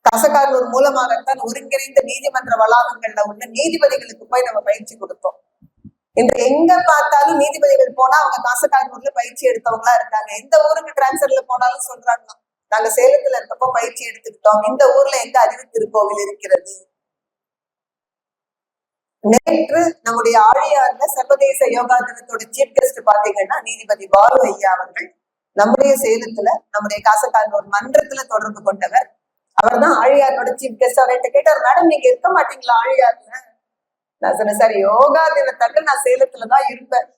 காசக்காரனூர் மூலமாகத்தான் ஒருங்கிணைந்த நீதிமன்ற வளாகங்கள்ல உள்ள நீதிபதிகளுக்கு போய் நம்ம பயிற்சி கொடுத்தோம். இந்த எங்க பார்த்தாலும் நீதிபதிகள் போனா அவங்க காசக்காரனூர்ல பயிற்சி எடுத்தவங்களா இருக்காங்க. எந்த ஊருக்கு டிரான்ஸ்பர்ல போனாலும் சொல்றாங்க, நாங்க சேலத்துல இருக்கப்போ பயிற்சி எடுத்துக்கிட்டோம், இந்த ஊர்ல எங்க அறிவு திருக்கோவில் இருக்கிறது. நேற்று நம்முடைய ஆழியார்ல சர்வதேச யோகா தினத்தோட சீஃப் கெஸ்ட் பாத்தீங்கன்னா நீதிபதி பாலு ஐயா அவர்கள் நம்முடைய சேலத்துல நம்முடைய காசக்காரனூர் மன்றத்துல தொடர்பு கொண்டவர். அவர் தான் ஆழியாரோட சீஃப் கெஸ்ட். அவர்கிட்ட கேட்டார், மேடம் நீங்க இருக்க மாட்டீங்களா ஆழியார்ல? நான் சொன்னேன், சார் யோகா தினத்தன்று நான் சேலத்துலதான் இருப்பேன்.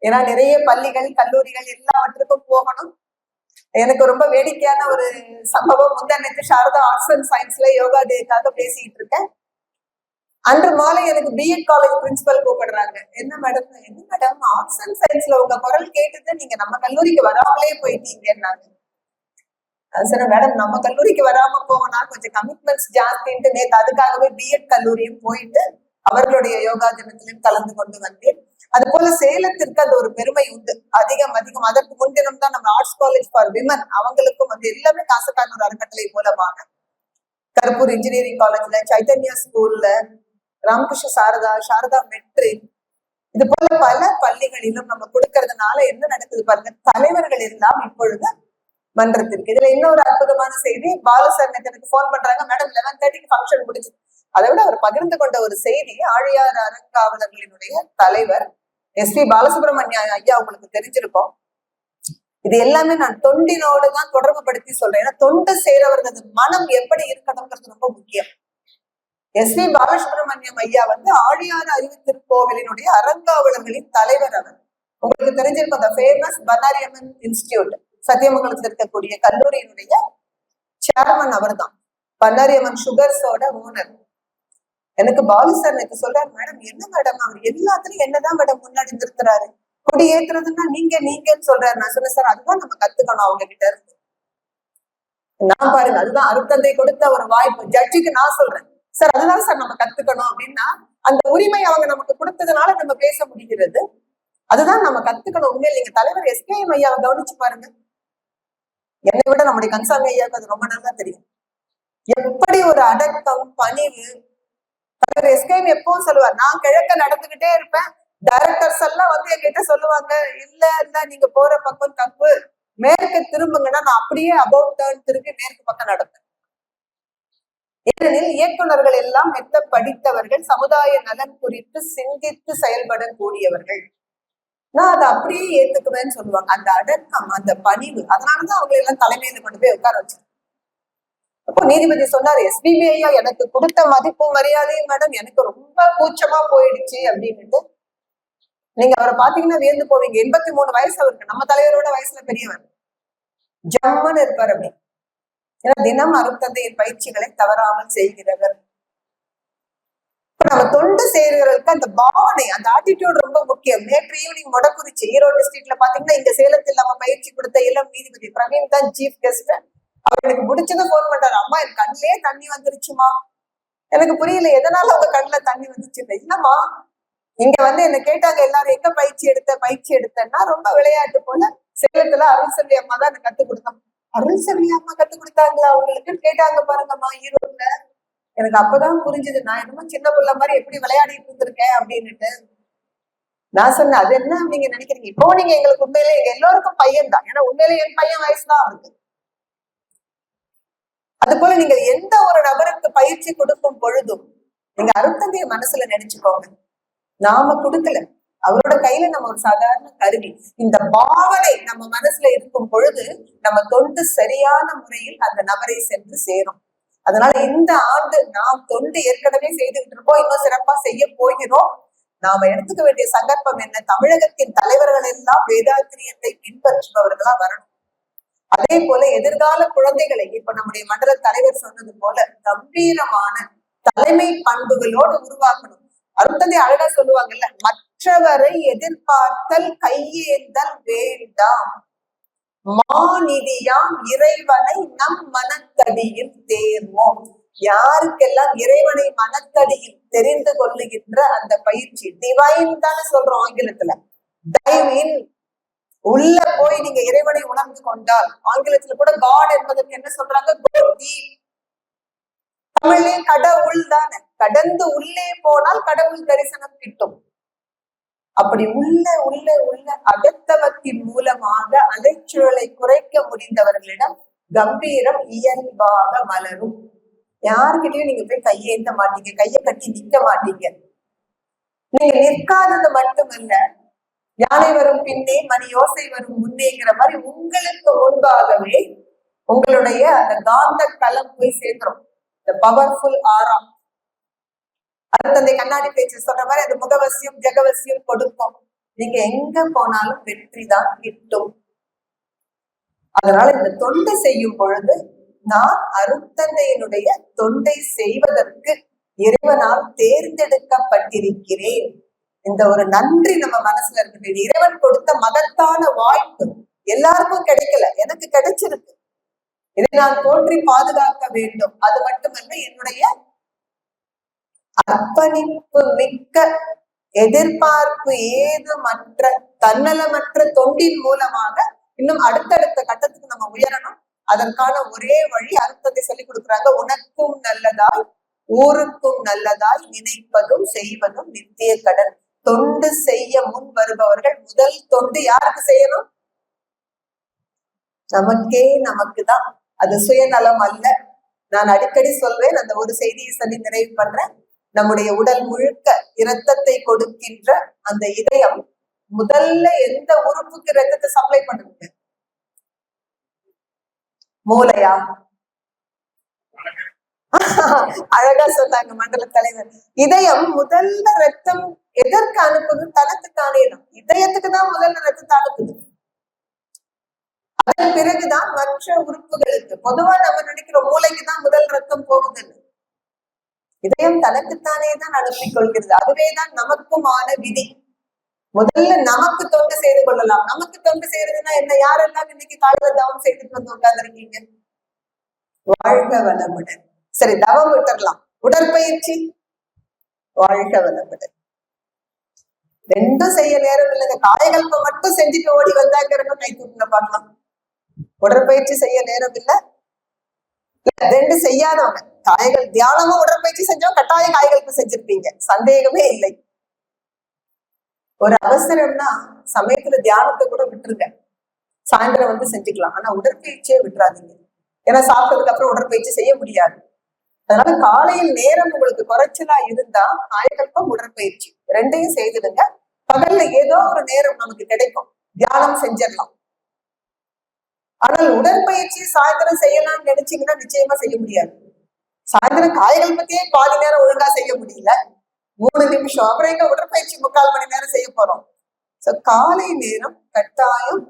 ஏன்னா நிறைய பள்ளிகள் கல்லூரிகள் எல்லாவற்றுக்கும் போகணும். எனக்கு ரொம்ப வேடிக்கையான ஒரு சம்பவம், முந்தானத்து சாரதா ஆர்ட்ஸ் அண்ட் சயின்ஸ்ல யோகா டேக்காக பேசிட்டு இருக்கேன். அன்று மாலை எனக்கு பிஎட் காலேஜ் பிரின்சிபல் கூப்பிடுறாங்க. என்ன மேடம் ஆர்ட்ஸ் அண்ட் சயின்ஸ்ல உங்க குரல் கேட்டுட்டு நீங்க நம்ம கல்லூரிக்கு வராமலே போயிட்டீங்கன்னாங்க. சரி மேடம், நம்ம கல்லூரிக்கு வராம போகனா கொஞ்சம் கமிட்மெண்ட்ஸ் ஜாஸ்தின்ட்டு நேற்று அதுக்காகவே பிஎட் கல்லூரியும் போயிட்டு அவர்களுடைய யோகா தினத்திலும் கலந்து கொண்டு வந்தேன். அது போல சேலத்திற்கு அந்த ஒரு பெருமை உண்டு. அதிகம் அதற்கு முன்தினம் தான் நம்ம ஆர்ட்ஸ் காலேஜ் ஃபார் விமன் அவங்களுக்கும் வந்து எல்லாமே காசக்கானூர் அறக்கட்டளை மூலமாக கருப்பூர் இன்ஜினியரிங் காலேஜ்ல, சைத்தன்யா ஸ்கூல்ல, ராமகிருஷ்ண சாரதா மெட்ரிக், இது போல பல பள்ளிகளிலும் நம்ம கொடுக்கறதுனால என்ன நடக்குது பாருங்க, தலைவர்கள் எல்லாம் இப்பொழுது மன்றத்திற்கு. இதுல இன்னொரு அற்புதமான செய்தி, பாலு சார் எனக்கு போன் பண்றாங்க, மேடம் 11:30 ஃபங்க்ஷன் முடிச்சு. அதை விட அவர் பகிர்ந்து கொண்ட ஒரு செய்தி, ஆழியார் அறங்காவலர்களினுடைய தலைவர் SP பாலசுப்ரமணிய ஐயா உங்களுக்கு தெரிஞ்சிருக்கும். இது எல்லாமே நான் தொண்டினோடு தான் தொடர்பு படுத்தி சொல்றேன். ஏன்னா தொண்டு செய்றவர்களது மனம் எப்படி இருக்கணும்ங்கிறது ரொம்ப முக்கியம். SP பாலசுப்ரமணியம் ஐயா வந்து ஆழியார் அறிவு திருக்கோவிலினுடைய அறங்காவலர்களின் தலைவர். அவர் உங்களுக்கு தெரிஞ்சிருக்கும், அந்த ஃபேமஸ் பன்னாரியம்மன் இன்ஸ்டிடியூட் சத்தியமங்கலத்தில் இருக்கக்கூடிய கல்லூரியினுடைய சேர்மன் அவர் தான். பன்னாரியம்மன் சுகர்ஸோட ஓனர். எனக்கு பாலு சார் நேற்று சொல்றாரு, மேடம் என்ன மேடம் அவர் எல்லாத்துலயும் என்னதான் மேடம் முன்னாடி நிறுத்துறாரு, கொடி ஏத்துறதுன்னா நீங்கன்னு சொல்றாரு. நான் சொன்னேன், சார் அதுதான் நம்ம கத்துக்கணும் அவங்க கிட்ட இருந்து. நான் பாருங்க, அதுதான் அருட்தந்தை கொடுத்த ஒரு வாய்ப்பு. ஜட்ஜுக்கு நான் சொல்றேன், சார் அதுதான் சார் நம்ம கத்துக்கணும் அப்படின்னா, அந்த உரிமை அவங்க நமக்கு கொடுத்ததுனால நம்ம பேச முடிகிறது. அதுதான் நம்ம கத்துக்கணும். உண்மையில நீங்க தலைவர் SKM ஐயாவை கவனிச்சு பாருங்க. என்னை விட நம்முடைய கன்சாமி ஐயாவுக்கு அது ரொம்ப நல்லா தெரியும். எப்படி ஒரு அடக்கம், பணிவு. தலைவர் SKM எப்பவும் சொல்லுவார், நான் கிழக்க நடந்துகிட்டே இருப்பேன், டைரக்டர்ஸ் எல்லாம் வந்து என்கிட்ட சொல்லுவாங்க, இல்ல நீங்க போற பக்கம் தப்பு, மேற்கு திரும்புங்கன்னா நான் அப்படியே அபவுட் டர்ன் திரும்பி மேற்கு பக்கம் நடப்பேன். ஏனெனில் இயக்குநர்கள் எல்லாம் மெத்த படித்தவர்கள், சமுதாய நலன் குறித்து சிந்தித்து செயல்படக்கூடியவர்கள். நான் அதை அப்படியே ஏத்துக்குவேன்னு சொல்லுவாங்க. அந்த அடக்கம், அந்த பணிவு, அதனாலதான் அவங்களை எல்லாம் தலைமையில கொண்டு போய் உட்கார வச்சு. அப்போ நீதிபதி சொன்னார், SPB ஐயா எனக்கு கொடுத்த மதிப்பு மரியாதையும் மேடம் எனக்கு ரொம்ப கூச்சமா போயிடுச்சு அப்படின்னுட்டு. நீங்க அவரை பாத்தீங்கன்னா வியந்து போவீங்க. 83 வயசு அவருக்கு. நம்ம தலைவரோட வயசுல பெரியவர். ஜம்முன்னு இருப்பார் அப்படி. ஏன்னா தினம் அருட்தந்தையின் பயிற்சிகளை தவறாமல் செய்கிறவர். நம்ம தொண்டு செய்கிறவர்களுக்கு அந்த பாவனை, அந்த ஆட்டிடியூட் ரொம்ப முக்கியம். நேற்று ஈவினிங் மொடக்குறிச்சி ஈரோடு டிஸ்ட்ரிக்ட்ல பாத்தீங்கன்னா, இங்க சேலத்தில் நம்ம பயிற்சி கொடுத்த இளம் நீதிபதி பிரவீன் தான் சீஃப் கெஸ்ட். அவர் எனக்கு முடிச்சதை போன் பண்றாரு, அம்மா என் கண்ணிலே தண்ணி வந்துருச்சுமா. எனக்கு புரியல எதனால உங்க கண்ணுல தண்ணி வந்துச்சு. இல்லம்மா, இங்க வந்து என்ன கேட்டாங்க எல்லாரும், எங்க பயிற்சி எடுத்தேன்னா ரொம்ப விளையாட்டு போல சேலத்துல அருள் செல்வி அம்மா தான் எனக்கு கத்துக் கொடுத்தாங்க. அருள் செல்வி அம்மா கத்துக் கொடுத்தாங்களா அவங்களுக்கு கேட்டாங்க பாருங்கம்மா ஈரோடுல. எனக்கு அப்பதான் புரிஞ்சுது, நான் என்னமோ சின்ன பிள்ளை மாதிரி எப்படி விளையாடிட்டு இருந்திருக்கேன் அப்படின்னுட்டு. நான் சொன்னேன், அது என்ன நீங்க நினைக்கிறீங்க, இப்போ நீங்க எங்களுக்கு உண்மையிலே எங்க எல்லோருக்கும் பையன் தான். ஏன்னா உண்மையிலே என் பையன் வயசுதான் அவருக்கு. அது போல நீங்க எந்த ஒரு நபருக்கு பயிற்சி கொடுக்கும் பொழுதும் நீங்க அருட்தந்தைய மனசுல நினைச்சுக்கோங்க. நாம கொடுக்கல, அவரோட கையில நம்ம ஒரு சாதாரண கருவி. இந்த பாவனை நம்ம மனசுல இருக்கும் பொழுது நம்ம தொண்டு சரியான முறையில் அந்த நபரை சென்று சேரும். அதனால இந்த ஆண்டு நாம் தொண்டு ஏற்கனவே செய்துகிட்டு இருக்கோம், இன்னும் சிறப்பா செய்ய போகிறோம். நாம எடுத்துக்க வேண்டிய சந்தர்ப்பம் என்ன, தமிழகத்தின் தலைவர்கள் எல்லாம் வேதாத்திரியத்தை பின்பற்றுபவர்களா வரணும். அதே போல எதிர்கால குழந்தைகளை, இப்ப நம்முடைய மண்டல தலைவர் சொன்னது போல கம்பீரமான தலைமை பண்புகளோடு உருவாக்கணும். அருட்தந்தை அழகா சொல்லுவாங்கல்ல, மற்றவரை எதிர்பார்த்தல் கையேந்தல் வேண்டாம், மாநிதியாம் இறைவனை நம் மனத்தடியில் தேர்வோம். யாருக்கெல்லாம் இறைவனை மனத்தடியில் தெரிந்து கொள்ளுகின்ற அந்த பயிற்சி, டிவைன் தானே சொல்றோம் ஆங்கிலத்துல, டைவ் இன், உள்ள போய் நீங்க இறைவனை உணர்ந்து கொண்டால், ஆங்கிலத்துல கூட காட் என்பதற்கு என்ன சொல்றாங்க, தமிழே கடவுள் தானே, கடந்து உள்ளே போனால் கடவுள் தரிசனம் கிட்டும். அப்படி உள்ள அகத்தவத்தின் மூலமாக அலைச்சூழலை குறைக்க முடிந்தவர்களிடம் கம்பீரம் இயல்பாக மலரும். யாருக்கிட்டையும் நீங்க போய் கையேந்த மாட்டீங்க, கையை கட்டி நிக்க மாட்டீங்க. நீங்க நிற்காதது மட்டுமல்ல, யானை வரும் பின்னே மணி யோசை வரும் முன்னேங்கிற மாதிரி உங்களுக்கு முன்பாகவே உங்களுடைய அந்த காந்த களம் போய் சேர்ந்துரும். இந்த பவர்ஃபுல் ஆரா, அருட்தந்தை கண்ணாடி பேச்சு சொல்ற மாதிரி அது முகவசியம் ஜெகவசியம் கொடுக்கும். நீங்க எங்க போனாலும் வெற்றி தான் கிட்டும். அதனால இந்த தொண்டை செய்யும் பொழுது நான் அருட்தந்தையினுடைய தொண்டை செய்வதற்கு இறைவனால் தேர்ந்தெடுக்கப்பட்டிருக்கிறேன். இந்த ஒரு நன்றி நம்ம மனசுல இருக்கு. இறைவன் கொடுத்த மகத்தான வாய்ப்பு எல்லாருக்கும் கிடைக்கல, எனக்கு கிடைச்சிருக்கு. இதை நான் போற்றி பாதுகாக்க வேண்டும். அது மட்டுமல்ல, என்னுடைய அர்ப்பணிப்பு மிக்க, எதிர்பார்ப்பு ஏதுமற்ற, தன்னலமற்ற தொண்டின் மூலமாக இன்னும் அடுத்தடுத்த கட்டத்துக்கு நம்ம உயரணும். அதற்கான ஒரே வழி அர்த்தத்தை சொல்லிக் கொடுக்குறாங்க. உனக்கும் நல்லதாய் ஊருக்கும் நல்லதாய் நினைப்பதும் செய்வதும் நித்திய கடன். தொண்டு செய்ய முன் வருபவர்கள் முதல் தொண்டு யாருக்கு செய்யணும்? நமக்கே, நமக்குதான். அது சுயநலம் அல்ல. நான் அடிக்கடி சொல்வேன், அந்த ஒரு செய்தியை சொல்லி நிறைவு பண்றேன். நம்முடைய உடல் முழுக்க இரத்தத்தை கொடுக்கின்ற அந்த இதயம் முதல்ல எந்த உறுப்புக்கு இரத்தத்தை சப்ளை பண்ணுங்க? மூளையா? அழகா சொன்னாங்க மண்டல தலைவர். இதயம் முதல்ல ரத்தம் எதற்கு அனுப்புது? தனத்துக்கானே தான். இதயத்துக்கு தான் முதல்ல ரத்தத்தை அனுப்புது. அதன் பிறகுதான் மற்ற உறுப்புகளுக்கு. பொதுவா நம்ம நினைக்கிறோம் மூளைக்கு தான் முதல் ரத்தம் போகுதுன்னு. இதயம் தனக்குத்தானே தான் அனுப்பிக் கொள்கிறது. அதுவேதான் நமக்குமான விதி. முதல்ல நமக்கு தொண்டு செய்து கொள்ளலாம். நமக்கு தொண்டு செய்யறதுன்னா என்ன? யாரெல்லாம் இன்னைக்கு காலையில தவம் செய்துட்டு வந்து உட்கார்ந்துருக்கீங்க? வாழ்க வளமுடன். சரி, தவம் விட்டுறலாம். உடற்பயிற்சி, வாழ்க வளமுடன். ரெண்டும் செய்ய நேரம் இல்லைங்க. காயகல்பம் மட்டும் செஞ்சுட்டு ஓடி வந்தாங்கிறப்ப கை தூக்குங்க பார்க்கலாம். உடற்பயிற்சி செய்ய நேரம் இல்ல. ரெண்டு செய்யாதவங்க, காய்கள் தியானமும் உடற்பயிற்சி செஞ்சோம், கட்டாய காய்களுக்கு செஞ்சிருப்பீங்க, சந்தேகமே இல்லை. ஒரு அவசரம்னா சமயத்துல தியானத்தை கூட விட்டுருங்க, சாயந்தரம் வந்து செஞ்சுக்கலாம். ஆனா உடற்பயிற்சியே விட்டுறாதீங்க. ஏன்னா சாப்பிட்டதுக்கு அப்புறம் உடற்பயிற்சி செய்ய முடியாது. அதனால காலையில் நேரம் உங்களுக்கு குறைச்சலா இருந்தா காயகல்பம், உடற்பயிற்சி ரெண்டையும் செய்துடுங்க. பகல்ல ஏதோ ஒரு நேரம் நமக்கு கிடைக்கும், தியானம் செஞ்சிடலாம். ஆனால் உடற்பயிற்சி சாயந்தரம் செய்யலாம்னு நினைச்சீங்கன்னா நிச்சயமா செய்ய முடியாது. சாயந்தரம் காயகல்பத்தையே பாதி நேரம் ஒழுங்கா செய்ய முடியல, 3 நிமிஷம், அப்புறம் எங்க உடற்பயிற்சி 3/4 மணி நேரம் செய்ய போறோம். சோ காலை நேரம் கட்டாயம்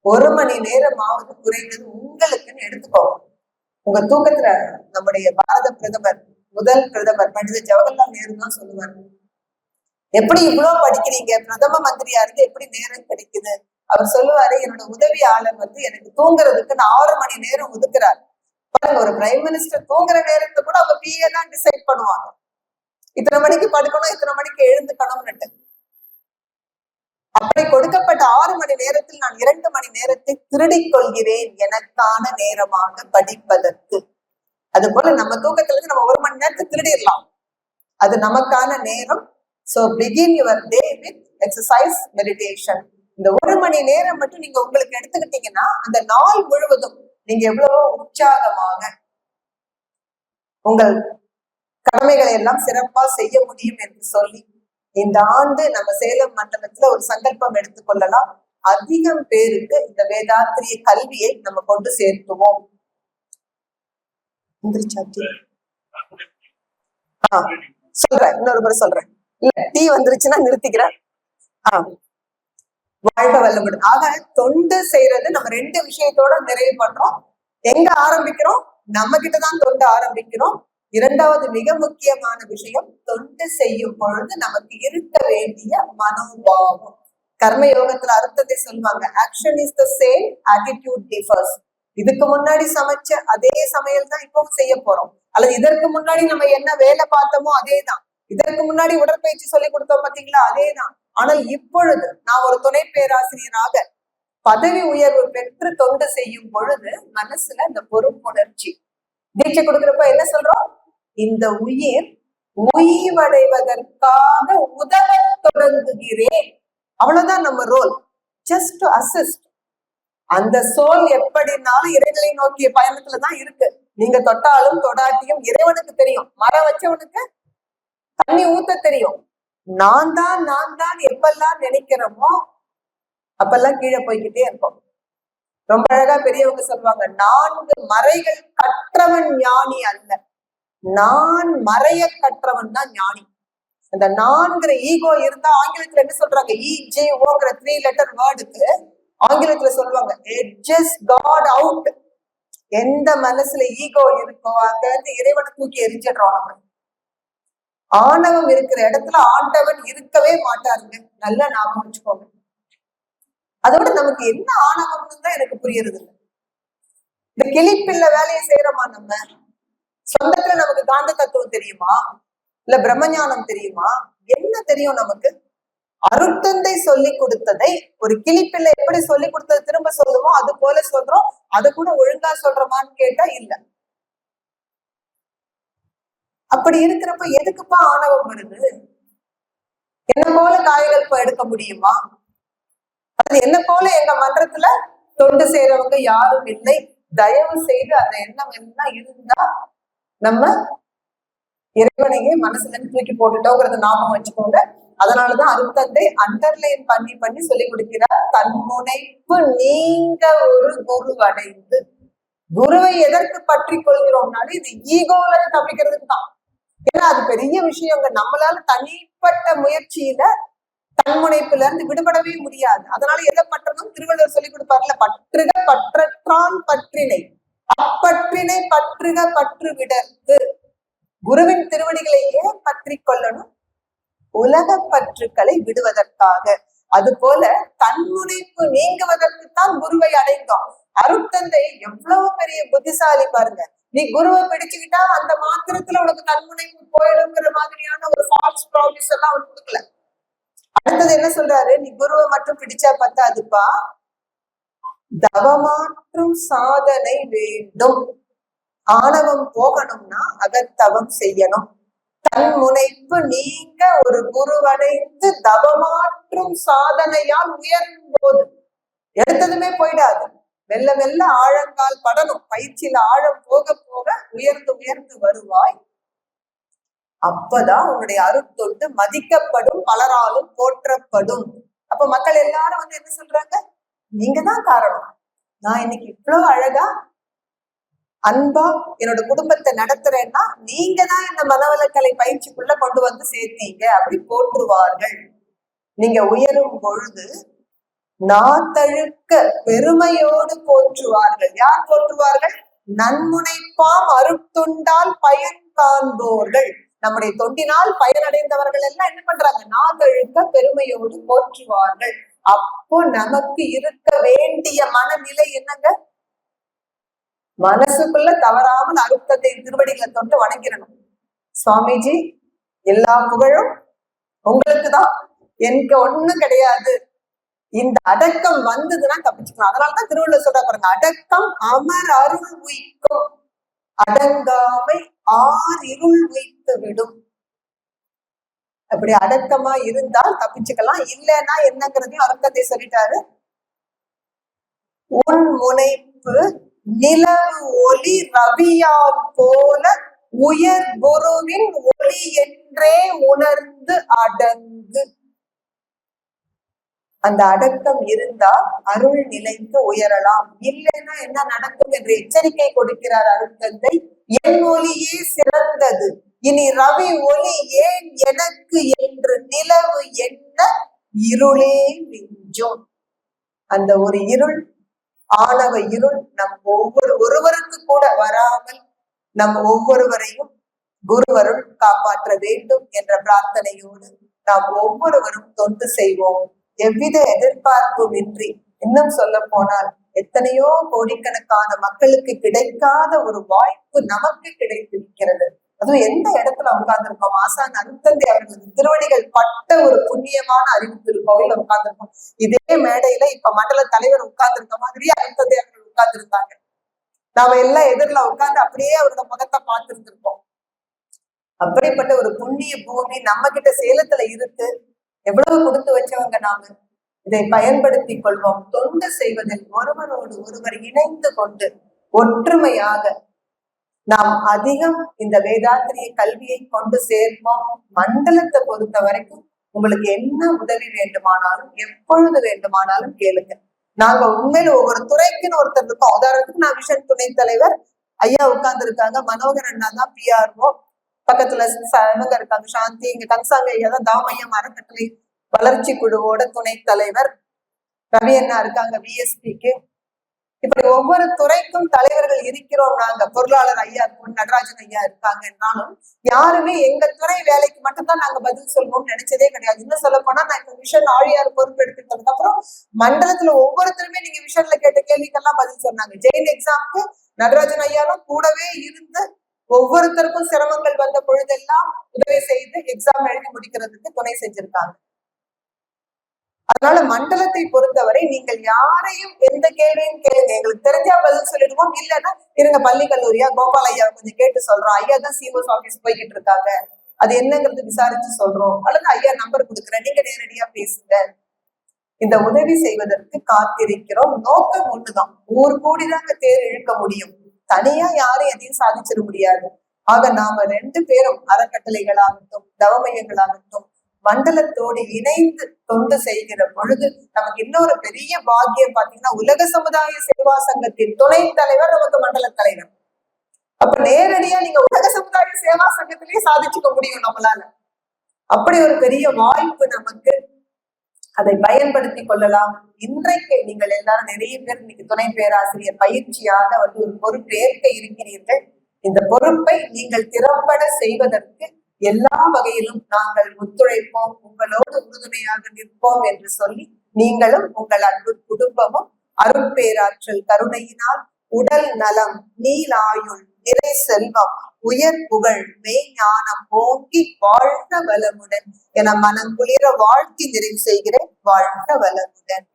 1 மணி நேரமாவது குறைந்தது உங்களுக்குன்னு எடுத்துக்கோங்க. உங்க தூக்கத்துல நம்முடைய பாரத பிரதமர், முதல் பிரதமர் பண்டித ஜவஹர்லால் நேரு தான் சொல்லுவார், எப்படி இவ்வளவு படிக்கிறீங்க, பிரதம மந்திரியா இருந்து எப்படி நேரம் கிடைக்குது? அவர் சொல்லுவாரு, என்னோட உதவியாளர் வந்து எனக்கு தூங்குறதுக்கு 6 மணி நேரம் ஒதுக்குறாரு. பாருங்க, ஒரு பிரைம் மினிஸ்டர் தூங்குற நேரத்தை கூட அவங்க பிஏ தான் டிசைட் பண்ணுவாங்க. இத்தனை மணிக்கு படுக்கணும், இத்தனை மணிக்கு எழுந்துக்கணும்னுட்டு. அப்படி கொடுக்கப்பட்ட 6 மணி நேரத்தில் நான் 2 மணி நேரத்தை திருடிக் கொள்கிறேன் எனக்கான நேரமாக படிப்பதற்கு. அது போல நம்ம தூக்கத்துல இருந்து நம்ம 1 மணி நேரத்தை திருடிடலாம், அது நமக்கான நேரம். So begin your day with exercise, meditation. இந்த 1 மணி நேரம் மட்டும் நீங்க உங்களுக்கு எடுத்துக்கிட்டீங்கன்னா அந்த நாள் முழுவதும் நீங்க எவ்வளவோ உற்சாகமாக உங்கள் கடமைகளை எல்லாம் சிறப்பா செய்ய முடியும் என்று சொல்லி, இந்த ஆண்டு நம்ம சேலம் மண்டலத்துல ஒரு சங்கல்பம் எடுத்துக்கொள்ளலாம். அதிகம் பேருக்கு இந்த வேதாத்திரிய கல்வியை நம்ம கொண்டு சேர்த்துவோம். சொல்றேன், இன்னொரு முறை சொல்றேன். இல்ல, டீ வந்துருச்சுன்னா நிறுத்திக்கிறேன். வாழ்க வல்லமுடன். ஆக தொண்டு செய்யறது நம்ம 2 விஷயத்தோட நிறைவு பண்றோம். எங்க ஆரம்பிக்கிறோம்? நம்ம கிட்டதான் தொண்டு ஆரம்பிக்கிறோம். 2வது மிக முக்கியமான விஷயம், தொண்டு செய்யும் பொழுது நமக்கு இருக்க வேண்டிய மனோபாவம். கர்ம யோகத்துல அர்த்தத்தை சொல்லுவாங்க, action is the same, attitude differs. இதுக்கு முன்னாடி சமைச்ச அதே சமையல் தான் இப்பவும் செய்ய போறோம், அல்லது இதற்கு முன்னாடி நம்ம என்ன வேலை பார்த்தோமோ அதே தான், இதற்கு முன்னாடி உடற்பயிற்சி சொல்லி கொடுத்தோம் பாத்தீங்களா, அதே தான். ஆனால் இப்பொழுது நான் ஒரு துணை பேராசிரியராக பதவி உயர்வு பெற்று தொண்டு செய்யும் பொழுது மனசுல இந்த பொறுப்புணர்ச்சி. தீட்சை கொடுக்கிறப்ப என்ன சொல்றோம்? இந்த உயிர் உய்வடைவதற்காக உதவ தொடங்குகிறேன். அவ்வளவுதான் நம்ம ரோல், ஜஸ்ட் டு அசிஸ்ட். அந்த சோல் எப்படினாலும் இறைவனை நோக்கிய பயணத்துலதான் இருக்கு. நீங்க தொட்டாலும் தொடாட்டியும் இறைவனுக்கு தெரியும். மரம் வச்சவனுக்கு தண்ணி ஊத்த தெரியும். நான் தான் எப்பெல்லாம் நினைக்கிறோமோ அப்பெல்லாம் கீழே போய்கிட்டே இருப்போம். ரொம்ப அழகா பெரியவங்க சொல்லுவாங்க, 4 மறைகள் கற்றவன் ஞானி அல்ல, நான் மறைய கற்றவன் தான் ஞானி. அந்த நான்கிற ஈகோ இருந்தா ஆங்கிலத்துல என்ன சொல்றாங்க, EJOங்கிற 3 லெட்டர் வேர்டுக்கு ஆங்கிலத்துல சொல்லுவாங்க எட்ஜஸ் காட் அவுட். எந்த மனசுல ஈகோ இருக்கோ அங்க இருந்து இறைவனை தூக்கி எரிஞ்சிடுறோம். நம்ம ஆணவம் இருக்கிற இடத்துல ஆண்டவன் இருக்கவே மாட்டாருங்க, நல்லா ஞாபகம் வச்சுக்கோங்க. அதோட நமக்கு என்ன ஆணவம்னு தான் எனக்கு புரியுறது இல்லை. இந்த கிளிப்பில்ல வேலையை செய்யறோமா? நம்ம சொந்தத்துல நமக்கு காந்த தத்துவம் தெரியுமா? இல்ல பிரம்மஞானம் தெரியுமா? என்ன தெரியும் நமக்கு? அருட்தந்தை சொல்லி கொடுத்ததை ஒரு கிளிப்பிள்ளை எப்படி சொல்லி கொடுத்தது திரும்ப சொல்லுவோம், அது போல சொல்றோம். அதை கூட ஒழுங்கா சொல்றோமான்னு கேட்டா இல்ல. அப்படி இருக்கிறப்ப எதுக்குப்பா ஆணவம் வருது? என்ன போல காயகல்பம் எடுக்க முடியுமா? அது என்ன போல எங்க மன்றத்துல தொண்டு செய்யறவங்க யாரும் இல்லை. தயவு செய்து அந்த எண்ணம் என்ன இருந்தா நம்ம இறைவனையே மனசுல தூக்கி போட்டுட்டோங்கிறத ஞாபகம் வச்சுக்கோங்க. அதனாலதான் அருட்தந்தை அண்டர்லைன் பண்ணி பண்ணி சொல்லி கொடுக்கிறார். தன்முனைப்பு நீங்க ஒரு குருவடைந்து. குருவை எதற்கு பற்றி கொள்கிறோம்னாலும் இது ஈகோல தப்பிக்கிறதுக்கு தான். ஏன்னா அது பெரிய விஷயங்க. நம்மளால தனிப்பட்ட முயற்சியில தன்முனைப்புல இருந்து விடுபடவே முடியாது. அதனால எதை பற்றணும்? திருவள்ளுவர் சொல்லி கொடுப்பார்ல, பற்றுக பற்றற்றான் பற்றினை, அப்பற்றினை பற்றுக பற்று விடற்கு. குருவின் திருவடிகளை ஏன் பற்றி கொள்ளணும்? உலக பற்றுக்களை விடுவதற்காக. அது போல தன்முனைப்பு நீங்குவதற்குத்தான் குருவை அடைந்தோம். அருட்தந்தை எவ்வளவு பெரிய புத்திசாலி பாருங்க. நீ குருவை பிடிச்சுக்கிட்டா அந்த மாத்திரத்துல உனக்கு தன்முனைப்பு போயிடுங்கிற மாதிரியான ஒரு ஃபால்ஸ் ப்ராமிஸ் எல்லாம் அவர் கொடுக்கல. அடுத்தது என்ன சொல்றாரு? நீ குருவை மட்டும் பிடிச்சா பத்தாதுப்பா, தவமாற்றும் சாதனை வேண்டும். ஆணவம் போகணும்னா அகத்தவம் செய்யணும். தன்முனைப்பு நீங்க ஒரு குருவடைந்து தவமாற்றும் சாதனையால் உயரும் போது எடுத்ததுமே போயிடாது. மெல்ல மெல்ல ஆழங்கால் படணும். பயிற்சியில ஆழம் போக போக உயர்ந்து உயர்ந்து வருவாய். அப்பதான் உன்னுடைய அருட்தொண்டு மதிக்கப்படும், பலராலும் போற்றப்படும். அப்ப மக்கள் எல்லாரும் வந்து என்ன சொல்றாங்க? நீங்க தான் காரணம். நான் இன்னைக்கு இவ்வளவு அழகா அன்பா என்னோட குடும்பத்தை நடத்துறேன்னா நீங்க தான் இந்த மனவளக்கலை பயிற்சிக்குள்ள கொண்டு வந்து சேர்த்தீங்க, அப்படி போற்றுவார்கள். நீங்க உயரும் பொழுது நாத்தழுக்க பெருமையோடு போற்றுவார்கள். யார் போற்றுவார்கள்? நன்முனைப்பாம் அருட்தொண்டால் பயன் காண்போர்கள். நம்முடைய தொண்டினால் பயனடைந்தவர்கள் எல்லாம் என்ன பண்றாங்க? நாதழுக்க பெருமையோடு போற்றுவார்கள். அப்போ நமக்கு இருக்க வேண்டிய மனநிலை என்னங்க? மனசுக்குள்ள தவறாமல் அருட்தந்தை திருவடிகளை தொட்டு வணங்கிடணும். சுவாமிஜி, எல்லா புகழும் உங்களுக்குதான், எனக்கு ஒண்ணும் கிடையாது. இந்த அடக்கம் வந்ததுன்னா தப்பிச்சுக்கலாம். அதனாலதான் திருவள்ளுவர் சொல்ற பாருங்க, அடக்கம் அமர் அருள் உய்க்கும், அடங்காமை ஆர் இருள் வைத்து விடும். அப்படி அடக்கமா இருந்தால் தப்பிச்சுக்கலாம். இல்லைன்னா என்னங்கிறதையும் அருட்தந்தை சொல்லிட்டாரு. உன் முனைப்பு நிலவு ஒளி ரவியால் போல உயர் குருவின் ஒளி என்றே உணர்ந்து அடங்கு. அந்த அடக்கம் இருந்தால் அருள் நிலைத்து உயரலாம். இல்லைன்னா என்ன நடக்கும் என்று எச்சரிக்கை கொடுக்கிறார் அருட்தந்தை. என் ஒளியே சிறந்தது, இனி ரவி ஒளி ஏன் எனக்கு என்று நிலவு என்ன இருளே மிஞ்சும். அந்த ஒரு இருள், ஆணவ இருள் நம் ஒருவருக்கு கூட வராமல் நம் ஒவ்வொருவரையும் குருவருள் காப்பாற்ற வேண்டும் என்ற பிரார்த்தனையோடு நாம் ஒவ்வொருவரும் தொண்டு செய்வோம், எவ்வித எதிர்பார்ப்பும் இன்றி. இன்னும் சொல்ல போனால் எத்தனையோ கோடிக்கணக்கான மக்களுக்கு கிடைக்காத ஒரு வாய்ப்பு நமக்கு கிடைத்திருக்கிறது. அதுவும் எந்த இடத்துல உட்கார்ந்துருக்கோம்? ஆசான் அருட்தந்தை அவர்களது திருவடிகள் பட்ட ஒரு புண்ணியமான அறிவு திருக்கோவில் உட்கார்ந்துருக்கோம். இதே மேடையில இப்ப மண்டல தலைவர் உட்கார்ந்துருக்க மாதிரியே அருட்தந்தை அவர்கள் உட்கார்ந்துருந்தாங்க. நாம எல்லாம் எதிரில உட்கார்ந்து அப்படியே அவரோட முகத்தை பார்த்திருந்திருப்போம். அப்படிப்பட்ட ஒரு புண்ணிய பூமி நம்ம கிட்ட சேலத்துல இருக்கு. எவ்வளவு கொடுத்து வச்சவங்க நாம. இதை பயன்படுத்தி கொள்வோம். தொண்டு செய்வதில் ஒருவரோடு ஒருவர் இணைந்து கொண்டு ஒற்றுமையாக நாம் அதிகம் இந்த வேதாத்திரிய கல்வியை கொண்டு சேர்ப்போம். மண்டலத்தை பொறுத்த வரைக்கும் உங்களுக்கு என்ன உதவி வேண்டுமானாலும் எப்பொழுது வேண்டுமானாலும் கேளுங்க. நாங்க உண்மையில ஒவ்வொரு துறைக்குன்னு ஒருத்தர் இருக்கோம். உதாரணத்துக்கு நான் விஷன் துணைத் தலைவர் ஐயா உட்கார்ந்து இருக்காங்க. மனோகர் அண்ணா தான் பிஆர்ஓ. பக்கத்துல இவங்க இருக்காங்க சாந்தி. இங்க கன்சாங்க ஐயா தான் தாமையம் அறக்கட்டளை வளர்ச்சி குழுவோட துணைத் தலைவர். ரவி அண்ணா இருக்காங்க விஎஸ்பிக்கு. இப்படி ஒவ்வொரு துறைக்கும் தலைவர்கள் இருக்கிறோம். நாங்க பொருளாளர் ஐயா இருக்கோம், நடராஜன் ஐயா இருக்காங்கன்னாலும் யாருமே எங்க துறை வேலைக்கு மட்டும்தான் நாங்க பதில் சொல்வோம்னு நினைச்சதே கிடையாது. இன்னும் சொல்ல போனா நான் இப்ப விஷன் ஆழியார் பொறுப்பு எடுத்துக்கிட்டதுக்கு அப்புறம் மண்டலத்துல ஒவ்வொருத்தருமே நீங்க விஷன்ல கேட்ட கேள்விக்கெல்லாம் பதில் சொன்னாங்க. ஜெயின் எக்ஸாமுக்கு நடராஜன் ஐயாவும் கூடவே இருந்து ஒவ்வொருத்தருக்கும் சிரமங்கள் வந்த பொழுதெல்லாம் உதவி செய்து எக்ஸாம் எழுதி முடிக்கிறதுக்கு துணை செஞ்சிருக்காங்க. அதனால மண்டலத்தை பொறுத்தவரை நீங்கள் யாரையும் எந்த கேள்வியும் கேளுங்க, எங்களுக்கு தெரிஞ்சா பதில் சொல்லிடுவோம், இல்லைன்னா இருங்க பள்ளி கல்லூரியா கோபால் ஐயா கொஞ்சம் கேட்டு சொல்றோம், ஐயா தான் சிஓஸ் ஆபீஸ் போய்கிட்டு இருக்காங்க, அது என்னங்கிறது விசாரிச்சு சொல்றோம், அல்லது ஐயா நம்பர் கொடுக்குறேன், நீங்க நேரடியா பேசுங்க. இந்த உதவி செய்வதற்கு காத்திருக்கிறோம். நோக்கம் ஒண்ணுதான், ஊர் கூடிதாங்க தேர் இழுக்க முடியும், தனியா யாரும் எதையும் சாதிச்சிட முடியாது. ஆக நாம 2 பேரும் அறக்கட்டளைகளாகட்டும் தவமையங்களாகட்டும் மண்டலத்தோடு இணைந்து தொண்டு செய்கிற பொழுது நமக்கு இன்னொரு பெரிய பாக்கியம் பாத்தீங்கன்னா, உலக சமுதாய சேவா சங்கத்தின் துணை தலைவர் நமக்கு மண்டல தலைவர். அப்ப நேரடியா நீங்க உலக சமுதாய சேவா சங்கத்திலேயே சாதிச்சுக்க முடியும் நம்மளால. அப்படி ஒரு பெரிய வாய்ப்பு நமக்கு, அதை பயன்படுத்தி கொள்ளலாம். இன்றைக்கு நீங்கள் எல்லாரும் நிறைய பேர் இன்னைக்கு துணை பேராசிரியர் பயிற்சியாக ஒரு பொறுப்பேற்க இருக்கிறீர்கள். இந்த பொறுப்பை நீங்கள் திறம்பட செய்வதற்கு எல்லா வகையிலும் நாங்கள் ஒத்துழைப்போம், உங்களோடு உறுதுணையாக நிற்போம் என்று சொல்லி நீங்களும் உங்கள் அன்பு குடும்பமும் அருட்பேராற்றல் கருணையினால் உடல் நலம், நீலாயுள், நிறை செல்வம், உயர் புகழ், மெய்ஞானம் ஓங்கி வாழ்க வளமுடன் என மனம் குளிர வாழ்த்தி நிறைவு செய்கிறேன். வாழ்க வளமுடன்.